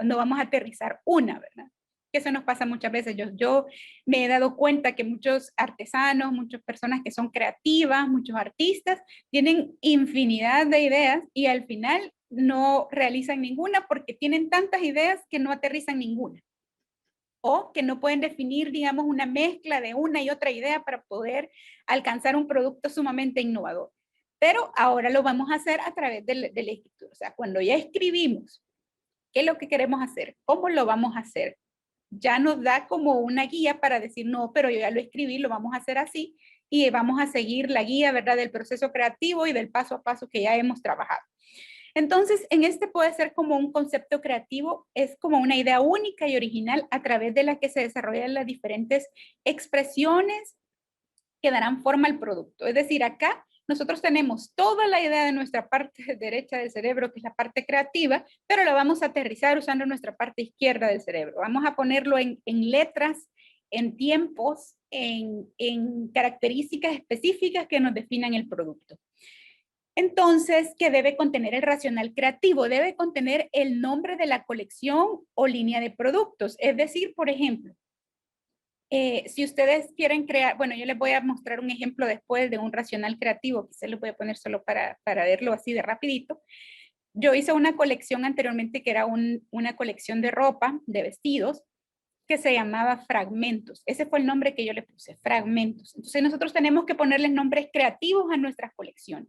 no vamos a aterrizar una, ¿verdad? Eso nos pasa muchas veces. Yo me he dado cuenta que muchos artesanos, muchas personas que son creativas, muchos artistas, tienen infinidad de ideas y al final no realizan ninguna porque tienen tantas ideas que no aterrizan ninguna. O que no pueden definir, digamos, una mezcla de una y otra idea para poder alcanzar un producto sumamente innovador. Pero ahora lo vamos a hacer a través de la escritura. O sea, cuando ya escribimos qué es lo que queremos hacer, cómo lo vamos a hacer, ya nos da como una guía para decir, no, pero yo ya lo escribí, lo vamos a hacer así y vamos a seguir la guía, ¿verdad?, del proceso creativo y del paso a paso que ya hemos trabajado. Entonces, en este puede ser como un concepto creativo, es como una idea única y original a través de la que se desarrollan las diferentes expresiones que darán forma al producto. Es decir, acá nosotros tenemos toda la idea de nuestra parte derecha del cerebro, que es la parte creativa, pero la vamos a aterrizar usando nuestra parte izquierda del cerebro. Vamos a ponerlo en letras, en tiempos, en características específicas que nos definan el producto. Entonces, ¿qué debe contener el racional creativo? Debe contener el nombre de la colección o línea de productos. Es decir, por ejemplo, si ustedes quieren crear, bueno, yo les voy a mostrar un ejemplo después de un racional creativo, quizás les voy a poner solo para verlo así de rapidito. Yo hice una colección anteriormente que era una colección de ropa, de vestidos, que se llamaba Fragmentos. Ese fue el nombre que yo le puse, Fragmentos. Entonces nosotros tenemos que ponerles nombres creativos a nuestras colecciones.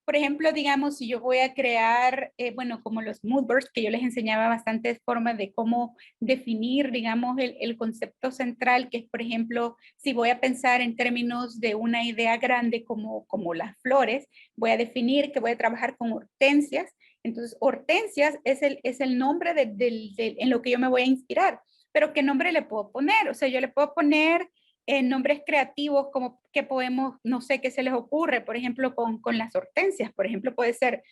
Por ejemplo, digamos, si yo voy a crear, bueno, como los moodboards, que yo les enseñaba bastantes formas de cómo definir, digamos, el concepto central, que es, por ejemplo, si voy a pensar en términos de una idea grande como las flores, voy a definir que voy a trabajar con hortensias. Entonces, hortensias es el nombre en lo que yo me voy a inspirar. Pero ¿qué nombre le puedo poner? O sea, yo le puedo poner nombres creativos como que podemos, no sé qué se les ocurre, por ejemplo, con las hortensias. Por ejemplo, puede ser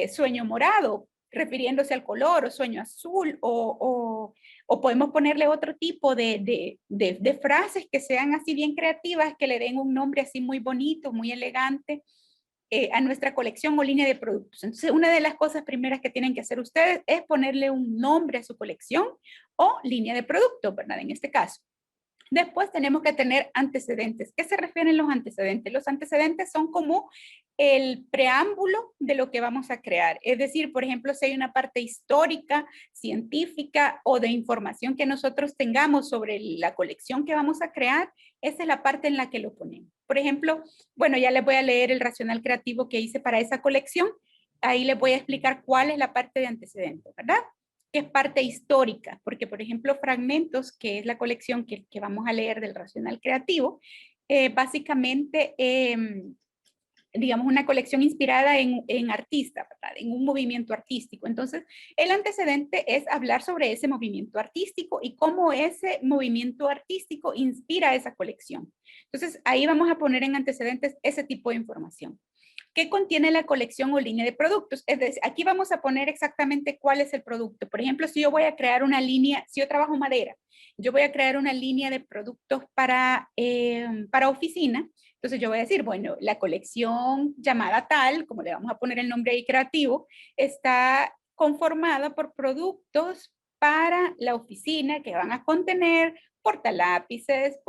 sueño morado, refiriéndose al color, o sueño azul, o podemos ponerle otro tipo de frases que sean así bien creativas, que le den un nombre así muy bonito, muy elegante. A nuestra colección o línea de productos. Entonces, una de las cosas primeras que tienen que hacer ustedes es ponerle un nombre a su colección o línea de productos, ¿verdad? En este caso. Después tenemos que tener antecedentes. ¿Qué se refieren los antecedentes? Los antecedentes son como el preámbulo de lo que vamos a crear. Es decir, por ejemplo, si hay una parte histórica, científica o de información que nosotros tengamos sobre la colección que vamos a crear, esa es la parte en la que lo ponemos. Por ejemplo, bueno, ya les voy a leer el racional creativo que hice para esa colección. Ahí les voy a explicar cuál es la parte de antecedentes, ¿verdad? Que es parte histórica, porque por ejemplo Fragmentos, que es la colección que vamos a leer del racional creativo, básicamente, digamos, una colección inspirada en artistas, ¿verdad? En un movimiento artístico. Entonces, el antecedente es hablar sobre ese movimiento artístico y cómo ese movimiento artístico inspira esa colección. Entonces, ahí vamos a poner en antecedentes ese tipo de información. ¿Qué contiene la colección o línea de productos? Es decir, aquí vamos a poner exactamente cuál es el producto. Por ejemplo, si yo voy a crear una línea, si yo trabajo madera, yo voy a crear una línea de productos para oficina. Entonces yo voy a decir, bueno, la colección llamada tal, como le vamos a poner el nombre ahí creativo, está conformada por productos para la oficina que van a contener portalápices,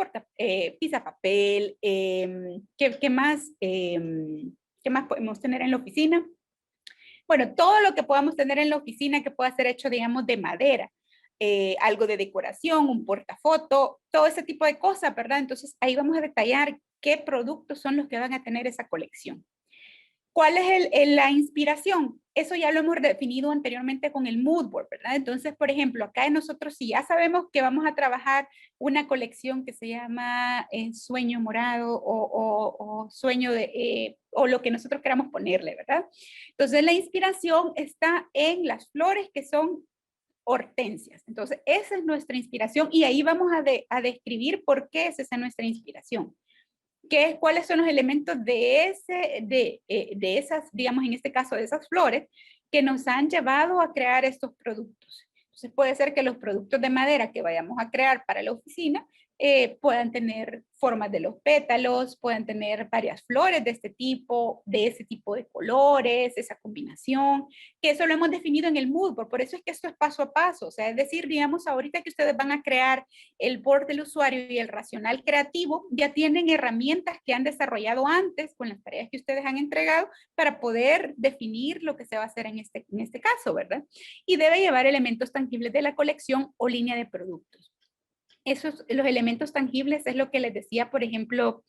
papel, ¿qué más? ¿Qué más podemos tener en la oficina? Bueno, todo lo que podamos tener en la oficina que pueda ser hecho, digamos, de madera. Algo de decoración, un portafoto, todo ese tipo de cosas, ¿verdad? Entonces ahí vamos a detallar qué productos son los que van a tener esa colección. ¿Cuál es la inspiración? Eso ya lo hemos definido anteriormente con el mood board, ¿verdad? Entonces, por ejemplo, acá nosotros si ya sabemos que vamos a trabajar una colección que se llama Sueño Morado o Sueño de, o lo que nosotros queramos ponerle, ¿verdad? Entonces, la inspiración está en las flores que son hortensias. Entonces, esa es nuestra inspiración y ahí vamos a describir por qué es esa nuestra inspiración. ¿Cuáles son los elementos de esas, digamos, en este caso, de esas flores que nos han llevado a crear estos productos? Entonces, puede ser que los productos de madera que vayamos a crear para la oficina puedan tener formas de los pétalos, puedan tener varias flores de este tipo, de ese tipo de colores, esa combinación, que eso lo hemos definido en el mood board. Por eso es que esto es paso a paso. O sea, es decir, digamos, ahorita que ustedes van a crear el board del usuario y el racional creativo, ya tienen herramientas que han desarrollado antes con las tareas que ustedes han entregado para poder definir lo que se va a hacer en este caso, ¿verdad? Y debe llevar elementos tangibles de la colección o línea de productos. Los elementos tangibles es lo que les decía, por ejemplo,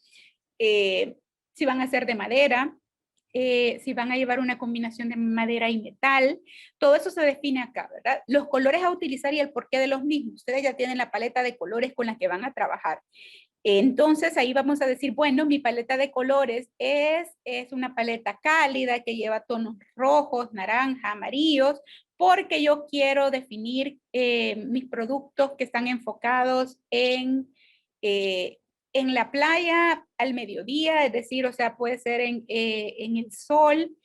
si van a ser de madera, si van a llevar una combinación de madera y metal, todo eso se define acá, ¿verdad? Los colores a utilizar y el porqué de los mismos. Ustedes ya tienen la paleta de colores con la que van a trabajar. Entonces ahí vamos a decir, bueno, mi paleta de colores es una paleta cálida que lleva tonos rojos, naranja, amarillos, porque yo quiero definir mis productos que están enfocados en la playa al mediodía, es decir, o sea, puede ser en el sol,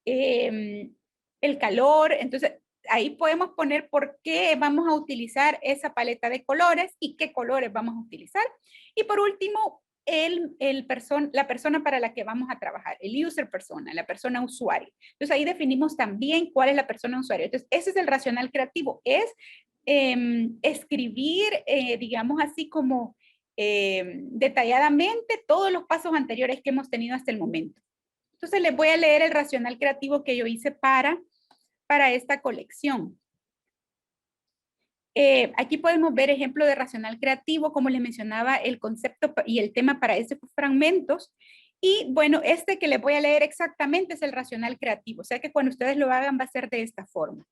el calor. Entonces ahí podemos poner por qué vamos a utilizar esa paleta de colores y qué colores vamos a utilizar. Y por último, la persona para la que vamos a trabajar, el user persona, la persona usuario. Entonces ahí definimos también cuál es la persona usuario. Entonces ese es el racional creativo, es escribir, digamos así como detalladamente todos los pasos anteriores que hemos tenido hasta el momento. Entonces les voy a leer el racional creativo que yo hice para esta colección. Aquí podemos ver ejemplo de racional creativo, como les mencionaba, el concepto y el tema para estos fragmentos. Y bueno, este que les voy a leer exactamente es el racional creativo, o sea que cuando ustedes lo hagan va a ser de esta forma.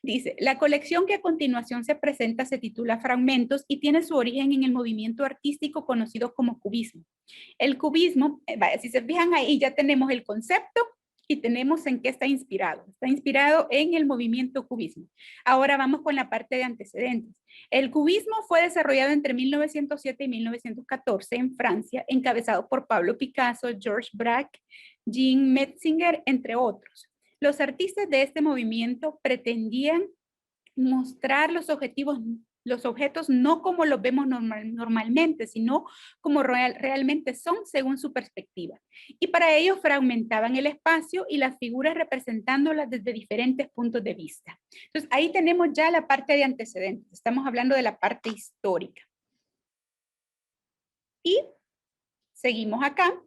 Dice, la colección que a continuación se presenta se titula Fragmentos y tiene su origen en el movimiento artístico conocido como cubismo. El cubismo, vaya, si se fijan ahí ya tenemos el concepto y tenemos en qué está inspirado. Está inspirado en el movimiento cubismo. Ahora vamos con la parte de antecedentes. El cubismo fue desarrollado entre 1907 y 1914 en Francia, encabezado por Pablo Picasso, Georges Braque, Jean Metzinger, entre otros. Los artistas de este movimiento pretendían mostrar los objetos no como los vemos normalmente, sino como realmente son según su perspectiva. Y para ello fragmentaban el espacio y las figuras representándolas desde diferentes puntos de vista. Entonces ahí tenemos ya la parte de antecedentes. Estamos hablando de la parte histórica. Y seguimos acá.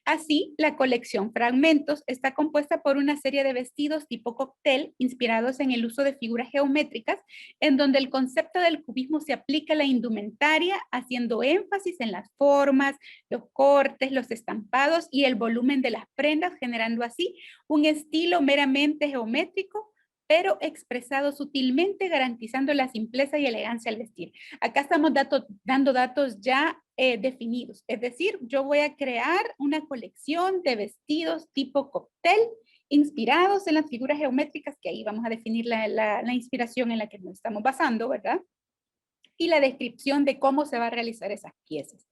Así, la colección Fragmentos está compuesta por una serie de vestidos tipo cóctel inspirados en el uso de figuras geométricas, en donde el concepto del cubismo se aplica a la indumentaria, haciendo énfasis en las formas, los cortes, los estampados y el volumen de las prendas, generando así un estilo meramente geométrico, pero expresado sutilmente, garantizando la simpleza y elegancia al vestir. Acá estamos dando datos ya definidos. Es decir, yo voy a crear una colección de vestidos tipo cóctel inspirados en las figuras geométricas, que ahí vamos a definir la inspiración en la que nos estamos basando, ¿verdad? Y la descripción de cómo se va a realizar esas piezas.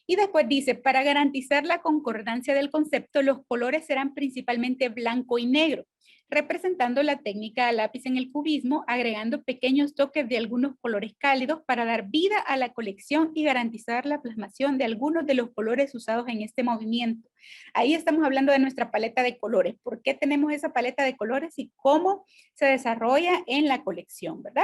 Y después dice, para garantizar la concordancia del concepto, los colores serán principalmente blanco y negro, representando la técnica a lápiz en el cubismo, agregando pequeños toques de algunos colores cálidos para dar vida a la colección y garantizar la plasmación de algunos de los colores usados en este movimiento. Ahí estamos hablando de nuestra paleta de colores. ¿Por qué tenemos esa paleta de colores y cómo se desarrolla en la colección, verdad?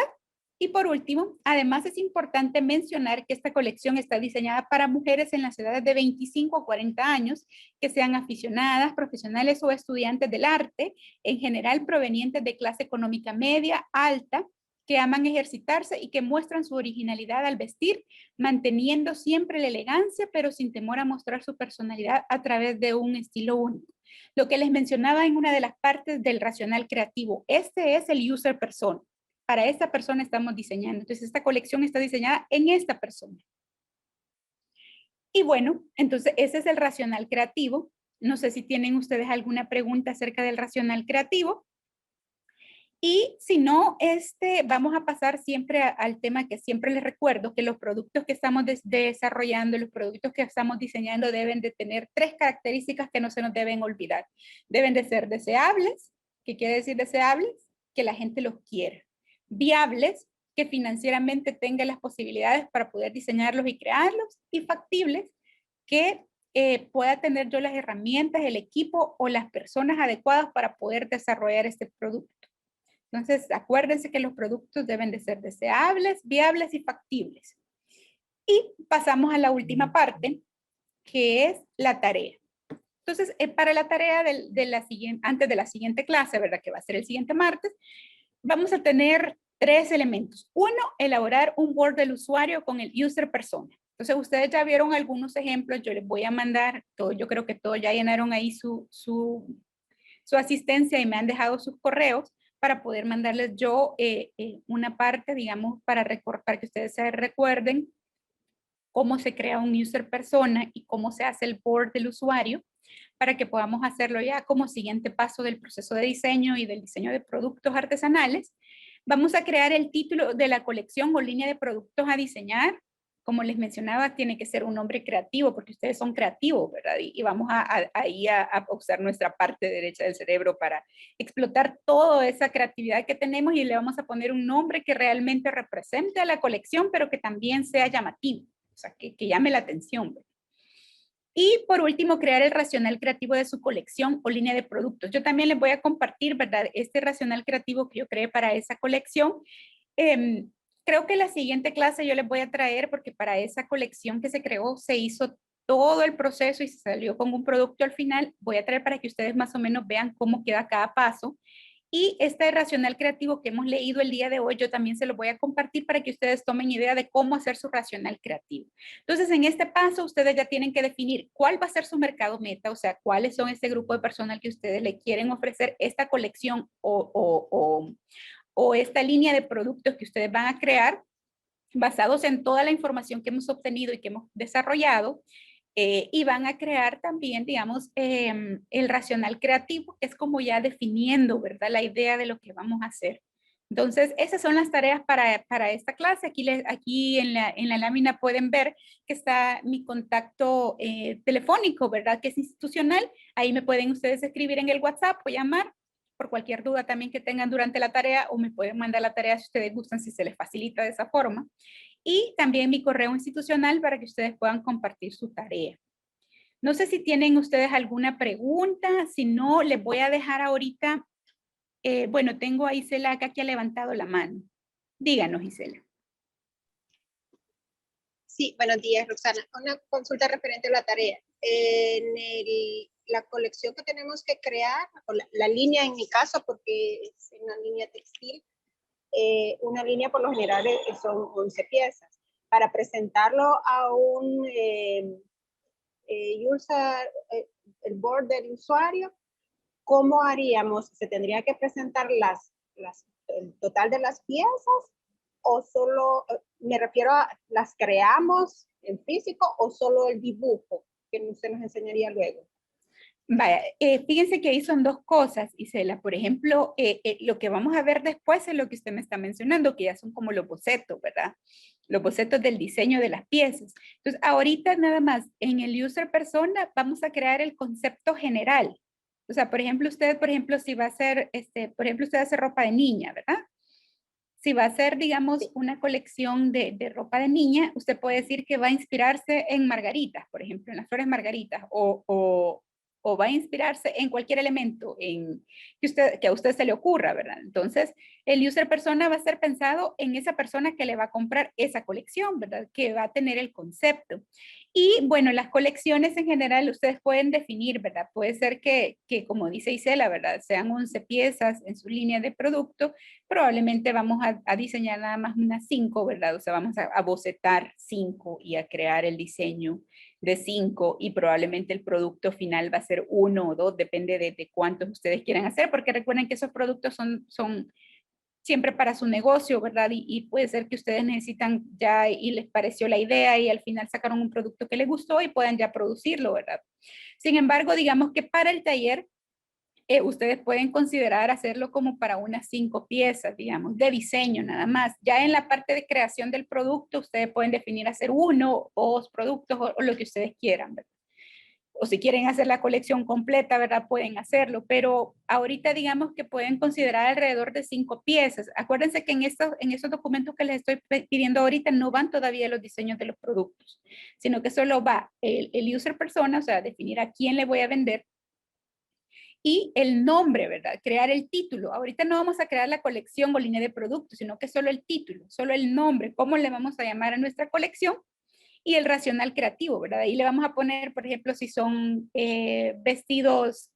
Y por último, además es importante mencionar que esta colección está diseñada para mujeres en las edades de 25 a 40 años, que sean aficionadas, profesionales o estudiantes del arte, en general provenientes de clase económica media, alta, que aman ejercitarse y que muestran su originalidad al vestir, manteniendo siempre la elegancia, pero sin temor a mostrar su personalidad a través de un estilo único. Lo que les mencionaba en una de las partes del racional creativo, este es el user persona. Para esta persona estamos diseñando. Entonces, esta colección está diseñada en esta persona. Y bueno, entonces ese es el racional creativo. No sé si tienen ustedes alguna pregunta acerca del racional creativo. Y si no, vamos a pasar siempre al tema que siempre les recuerdo, que los productos que estamos desarrollando, los productos que estamos diseñando deben de tener 3 características que no se nos deben olvidar. Deben de ser deseables. ¿Qué quiere decir deseables? Que la gente los quiera. Viables, que financieramente tenga las posibilidades para poder diseñarlos y crearlos. Y factibles, que pueda tener yo las herramientas, el equipo o las personas adecuadas para poder desarrollar este producto. Entonces, acuérdense que los productos deben de ser deseables, viables y factibles. Y pasamos a la última parte, que es la tarea. Entonces, para la tarea antes de la siguiente clase, ¿verdad? Que va a ser el siguiente martes, vamos a tener 3 elementos. Uno, elaborar un board del usuario con el user persona. Entonces, ustedes ya vieron algunos ejemplos, yo les voy a mandar todo, yo creo que todos ya llenaron ahí su asistencia y me han dejado sus correos para poder mandarles yo una parte, digamos, para que ustedes se recuerden cómo se crea un user persona y cómo se hace el board del usuario, para que podamos hacerlo ya como siguiente paso del proceso de diseño y del diseño de productos artesanales. Vamos a crear el título de la colección o línea de productos a diseñar. Como les mencionaba, tiene que ser un nombre creativo porque ustedes son creativos, ¿verdad? Y vamos ahí a usar nuestra parte derecha del cerebro para explotar toda esa creatividad que tenemos y le vamos a poner un nombre que realmente represente a la colección, pero que también sea llamativo, o sea, que llame la atención, ¿verdad? Y por último, crear el racional creativo de su colección o línea de productos. Yo también les voy a compartir, ¿verdad? Este racional creativo que yo creé para esa colección. Creo que la siguiente clase yo les voy a traer, porque para esa colección que se creó se hizo todo el proceso y se salió con un producto al final. Voy a traer para que ustedes más o menos vean cómo queda cada paso. Y este racional creativo que hemos leído el día de hoy, yo también se lo voy a compartir para que ustedes tomen idea de cómo hacer su racional creativo. Entonces, en este paso, ustedes ya tienen que definir cuál va a ser su mercado meta, o sea, cuáles son ese grupo de personas que ustedes le quieren ofrecer esta colección o esta línea de productos que ustedes van a crear basados en toda la información que hemos obtenido y que hemos desarrollado. Y van a crear también, digamos, el racional creativo, que es como ya definiendo, ¿verdad? La idea de lo que vamos a hacer. Entonces, esas son las tareas para esta clase. Aquí en la lámina pueden ver que está mi contacto telefónico, ¿verdad? Que es institucional. Ahí me pueden ustedes escribir en el WhatsApp o llamar por cualquier duda también que tengan durante la tarea, o me pueden mandar la tarea si ustedes gustan, si se les facilita de esa forma. Y también mi correo institucional para que ustedes puedan compartir su tarea. No sé si tienen ustedes alguna pregunta, si no, les voy a dejar ahorita, bueno, tengo a Isela acá que ha levantado la mano. Díganos, Isela. Sí, buenos días, Roxana. Una consulta referente a la tarea. La colección que tenemos que crear, o la línea en mi caso, porque es una línea textil, una línea por lo general son 11 piezas. Para presentarlo a un user, el board del usuario, ¿cómo haríamos? ¿Se tendría que presentar el total de las piezas? ¿O solo, me refiero a las creamos en físico o solo el dibujo que usted nos enseñaría luego? Vaya, fíjense que ahí son dos cosas, Isela. Por ejemplo, lo que vamos a ver después es lo que usted me está mencionando, que ya son como los bocetos, ¿verdad? Los bocetos del diseño de las piezas. Entonces, ahorita nada más, en el user persona vamos a crear el concepto general. O sea, por ejemplo, usted, si va a hacer, por ejemplo, usted hace ropa de niña, ¿verdad? Si va a ser, digamos, una colección de ropa de niña, usted puede decir que va a inspirarse en margaritas, por ejemplo, en las flores margaritas, o va a inspirarse en cualquier elemento que a usted se le ocurra, ¿verdad? Entonces, El user persona va a ser pensado en esa persona que le va a comprar esa colección, ¿verdad? Que va a tener el concepto. Y bueno, las colecciones en general ustedes pueden definir, ¿verdad? Puede ser que como dice Isela, ¿verdad? Sean 11 piezas en su línea de producto. Probablemente vamos a diseñar nada más unas 5, ¿verdad? O sea, vamos a bocetar 5 y a crear el diseño de 5 y probablemente el producto final va a ser 1 o 2, depende de cuántos ustedes quieran hacer, porque recuerden que esos productos son siempre para su negocio, ¿verdad? Y puede ser que ustedes necesitan ya y les pareció la idea y al final sacaron un producto que les gustó y puedan ya producirlo, ¿verdad? Sin embargo, digamos que para el taller, ustedes pueden considerar hacerlo como para unas 5 piezas, digamos, de diseño nada más. Ya en la parte de creación del producto, ustedes pueden definir hacer 1 o 2 productos o lo que ustedes quieran, ¿verdad? O si quieren hacer la colección completa, ¿verdad? Pueden hacerlo, pero ahorita digamos que pueden considerar alrededor de 5 piezas. Acuérdense que en esos documentos que les estoy pidiendo ahorita no van todavía los diseños de los productos, sino que solo va el user persona, o sea, definir a quién le voy a vender, y el nombre, ¿verdad? Crear el título. Ahorita no vamos a crear la colección o línea de productos, sino que solo el título, solo el nombre, cómo le vamos a llamar a nuestra colección y el racional creativo, ¿verdad? Ahí le vamos a poner, por ejemplo, si son vestidos,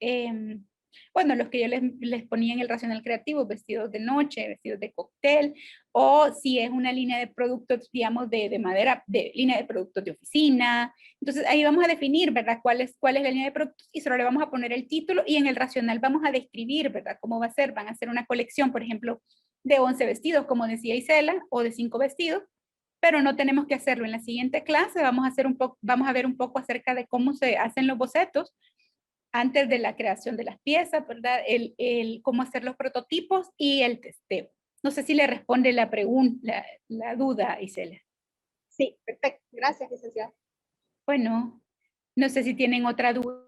bueno, los que yo les ponía en el racional creativo, vestidos de noche, vestidos de cóctel, o si es una línea de productos, digamos, de madera, de línea de productos de oficina. Entonces ahí vamos a definir, ¿verdad? ¿Cuál es la línea de productos? Y solo le vamos a poner el título y en el racional vamos a describir, ¿verdad? ¿Cómo va a ser? Van a hacer una colección, por ejemplo, de 11 vestidos, como decía Isela, o de 5 vestidos, pero no tenemos que hacerlo. En la siguiente clase vamos a ver un poco acerca de cómo se hacen los bocetos antes de la creación de las piezas, ¿verdad? Cómo hacer los prototipos y el testeo. No sé si le responde la pregunta, la duda, Isela. Sí, perfecto. Gracias, licenciada. Bueno, no sé si tienen otra duda.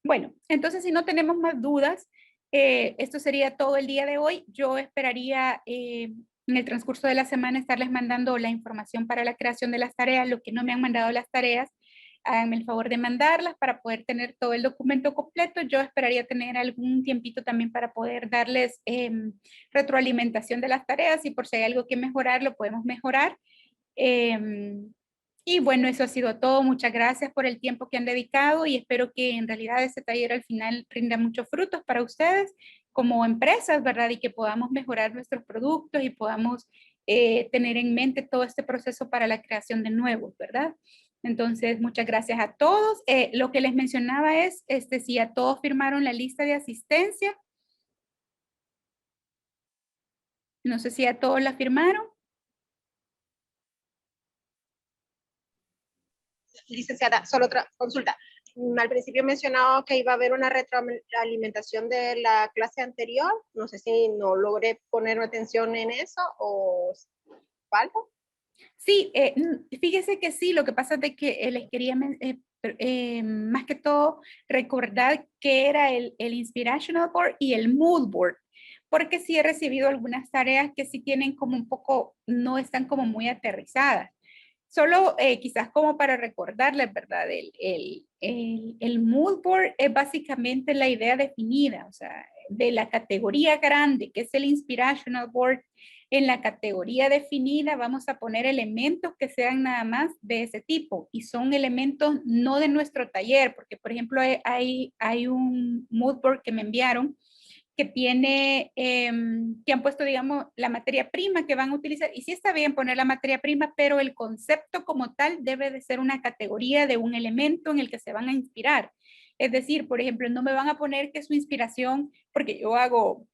Bueno, entonces si no tenemos más dudas, esto sería todo el día de hoy. Yo esperaría en el transcurso de la semana estarles mandando la información para la creación de las tareas. Los que no me han mandado las tareas, háganme el favor de mandarlas para poder tener todo el documento completo. Yo esperaría tener algún tiempito también para poder darles retroalimentación de las tareas y por si hay algo que mejorar, lo podemos mejorar. Y bueno, eso ha sido todo. Muchas gracias por el tiempo que han dedicado y espero que en realidad este taller al final rinda muchos frutos para ustedes como empresas, ¿verdad? Y que podamos mejorar nuestros productos y podamos tener en mente todo este proceso para la creación de nuevos, ¿verdad? Entonces, muchas gracias a todos. Lo que les mencionaba es, si a todos firmaron la lista de asistencia. No sé si a todos la firmaron. Licenciada, solo otra consulta. Al principio mencionaba que iba a haber una retroalimentación de la clase anterior. No sé si no logré poner atención en eso o algo. Sí, fíjese que sí, lo que pasa es de que les quería más que todo recordar que era el Inspirational Board y el Mood Board, porque sí he recibido algunas tareas que sí tienen como un poco, no están como muy aterrizadas. Solo quizás como para recordarles, ¿verdad? El Mood Board es básicamente la idea definida, o sea, de la categoría grande, que es el Inspirational Board. En la categoría definida vamos a poner elementos que sean nada más de ese tipo y son elementos no de nuestro taller, porque por ejemplo hay un mood board que me enviaron que tiene, que han puesto, digamos, la materia prima que van a utilizar. Y sí está bien poner la materia prima, pero el concepto como tal debe de ser una categoría de un elemento en el que se van a inspirar. Es decir, por ejemplo, no me van a poner que su inspiración, porque yo hago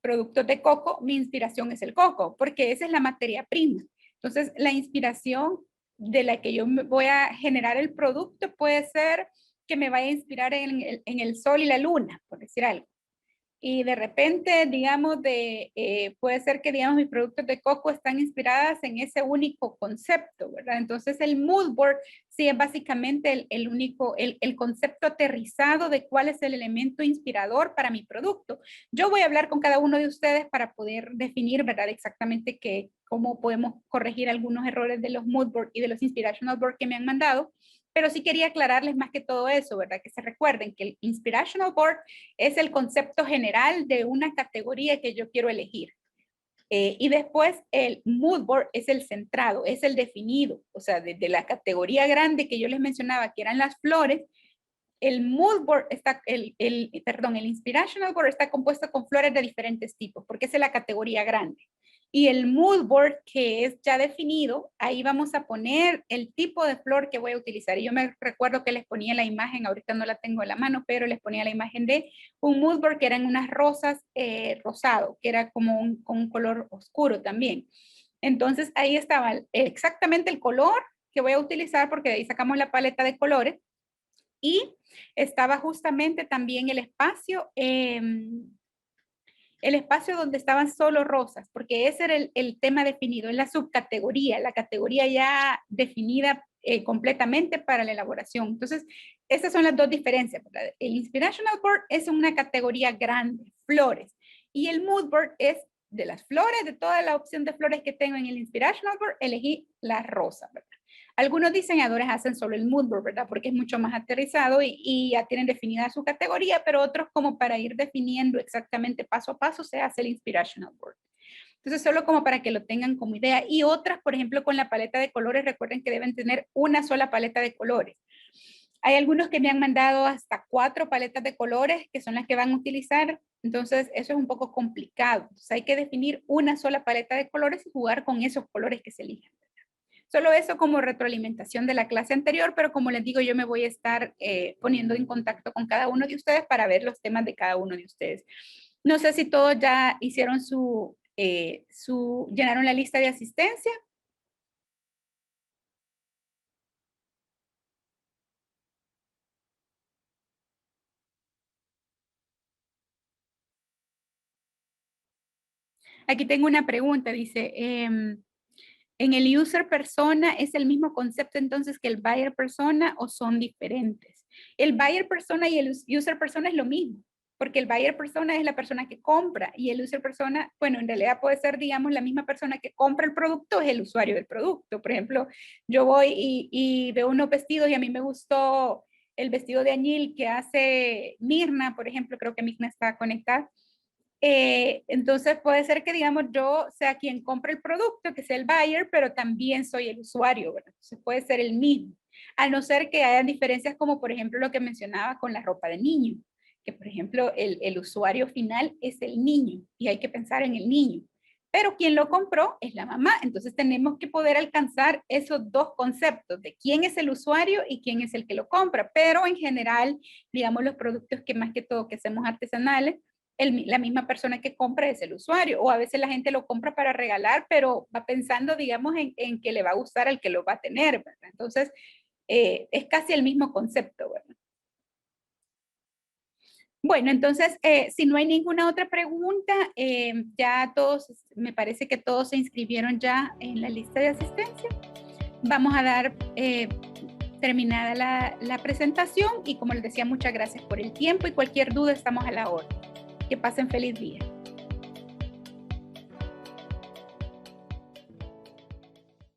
productos de coco, mi inspiración es el coco, porque esa es la materia prima. Entonces, la inspiración de la que yo voy a generar el producto puede ser que me vaya a inspirar en el sol y la luna, por decir algo. y de repente, digamos, puede ser que, digamos, mis productos de coco están inspiradas en ese único concepto, ¿verdad? Entonces, el mood board sí es básicamente el concepto aterrizado de cuál es el elemento inspirador para mi producto. Yo voy a hablar con cada uno de ustedes para poder definir, ¿verdad? Exactamente cómo podemos corregir algunos errores de los mood board y de los inspirational board que me han mandado. Pero sí quería aclararles más que todo eso, ¿verdad? Que se recuerden que el inspirational board es el concepto general de una categoría que yo quiero elegir. Y después el mood board es el centrado, es el definido. O sea, desde la categoría grande que yo les mencionaba, que eran las flores, el mood board está, el inspirational board está compuesto con flores de diferentes tipos, porque esa es la categoría grande. Y el mood board, que es ya definido, ahí vamos a poner el tipo de flor que voy a utilizar. Y yo me recuerdo que les ponía la imagen, ahorita no la tengo en la mano, pero les ponía la imagen de un mood board que eran unas rosas rosado, que era como un color oscuro también. Entonces ahí estaba exactamente el color que voy a utilizar, porque de ahí sacamos la paleta de colores. Y estaba justamente también el espacio donde estaban solo rosas, porque ese era el tema definido, en la subcategoría, la categoría ya definida completamente para la elaboración. Entonces, esas son las dos diferencias, ¿verdad? El Inspirational Board es una categoría grande, flores, y el Mood Board es de las flores, de toda la opción de flores que tengo en el Inspirational Board, elegí la rosa, ¿verdad? Algunos diseñadores hacen solo el mood board, ¿verdad? Porque es mucho más aterrizado y ya tienen definida su categoría, pero otros como para ir definiendo exactamente paso a paso se hace el inspirational board. Entonces, solo como para que lo tengan como idea. Y otras, por ejemplo, con la paleta de colores, recuerden que deben tener una sola paleta de colores. Hay algunos que me han mandado hasta 4 paletas de colores, que son las que van a utilizar. Entonces, eso es un poco complicado. Entonces, hay que definir una sola paleta de colores y jugar con esos colores que se elijan. Solo eso como retroalimentación de la clase anterior, pero como les digo, yo me voy a estar poniendo en contacto con cada uno de ustedes para ver los temas de cada uno de ustedes. No sé si todos ya hicieron llenaron la lista de asistencia. Aquí tengo una pregunta, dice, ¿en el user persona es el mismo concepto entonces que el buyer persona o son diferentes? El buyer persona y el user persona es lo mismo, porque el buyer persona es la persona que compra y el user persona, bueno, en realidad puede ser, digamos, la misma persona que compra el producto es el usuario del producto. Por ejemplo, yo voy y veo unos vestidos y a mí me gustó el vestido de añil que hace Mirna, por ejemplo, creo que Mirna está conectada. Entonces puede ser que, digamos, yo sea quien compre el producto, que sea el buyer, pero también soy el usuario, ¿verdad? Entonces puede ser el mismo, a no ser que hayan diferencias como, por ejemplo, lo que mencionaba con la ropa de niño, que, por ejemplo, el usuario final es el niño y hay que pensar en el niño, pero quien lo compró es la mamá. Entonces tenemos que poder alcanzar esos dos conceptos de quién es el usuario y quién es el que lo compra, pero en general, digamos, los productos que más que todo que hacemos artesanales, la misma persona que compra es el usuario, o a veces la gente lo compra para regalar, pero va pensando, digamos, en que le va a gustar al que lo va a tener, ¿verdad? Entonces, es casi el mismo concepto, ¿verdad? Bueno, entonces, si no hay ninguna otra pregunta, ya todos, me parece que todos se inscribieron ya en la lista de asistencia. Vamos a dar terminada la presentación y como les decía, muchas gracias por el tiempo y cualquier duda estamos a la orden. Que pasen feliz día.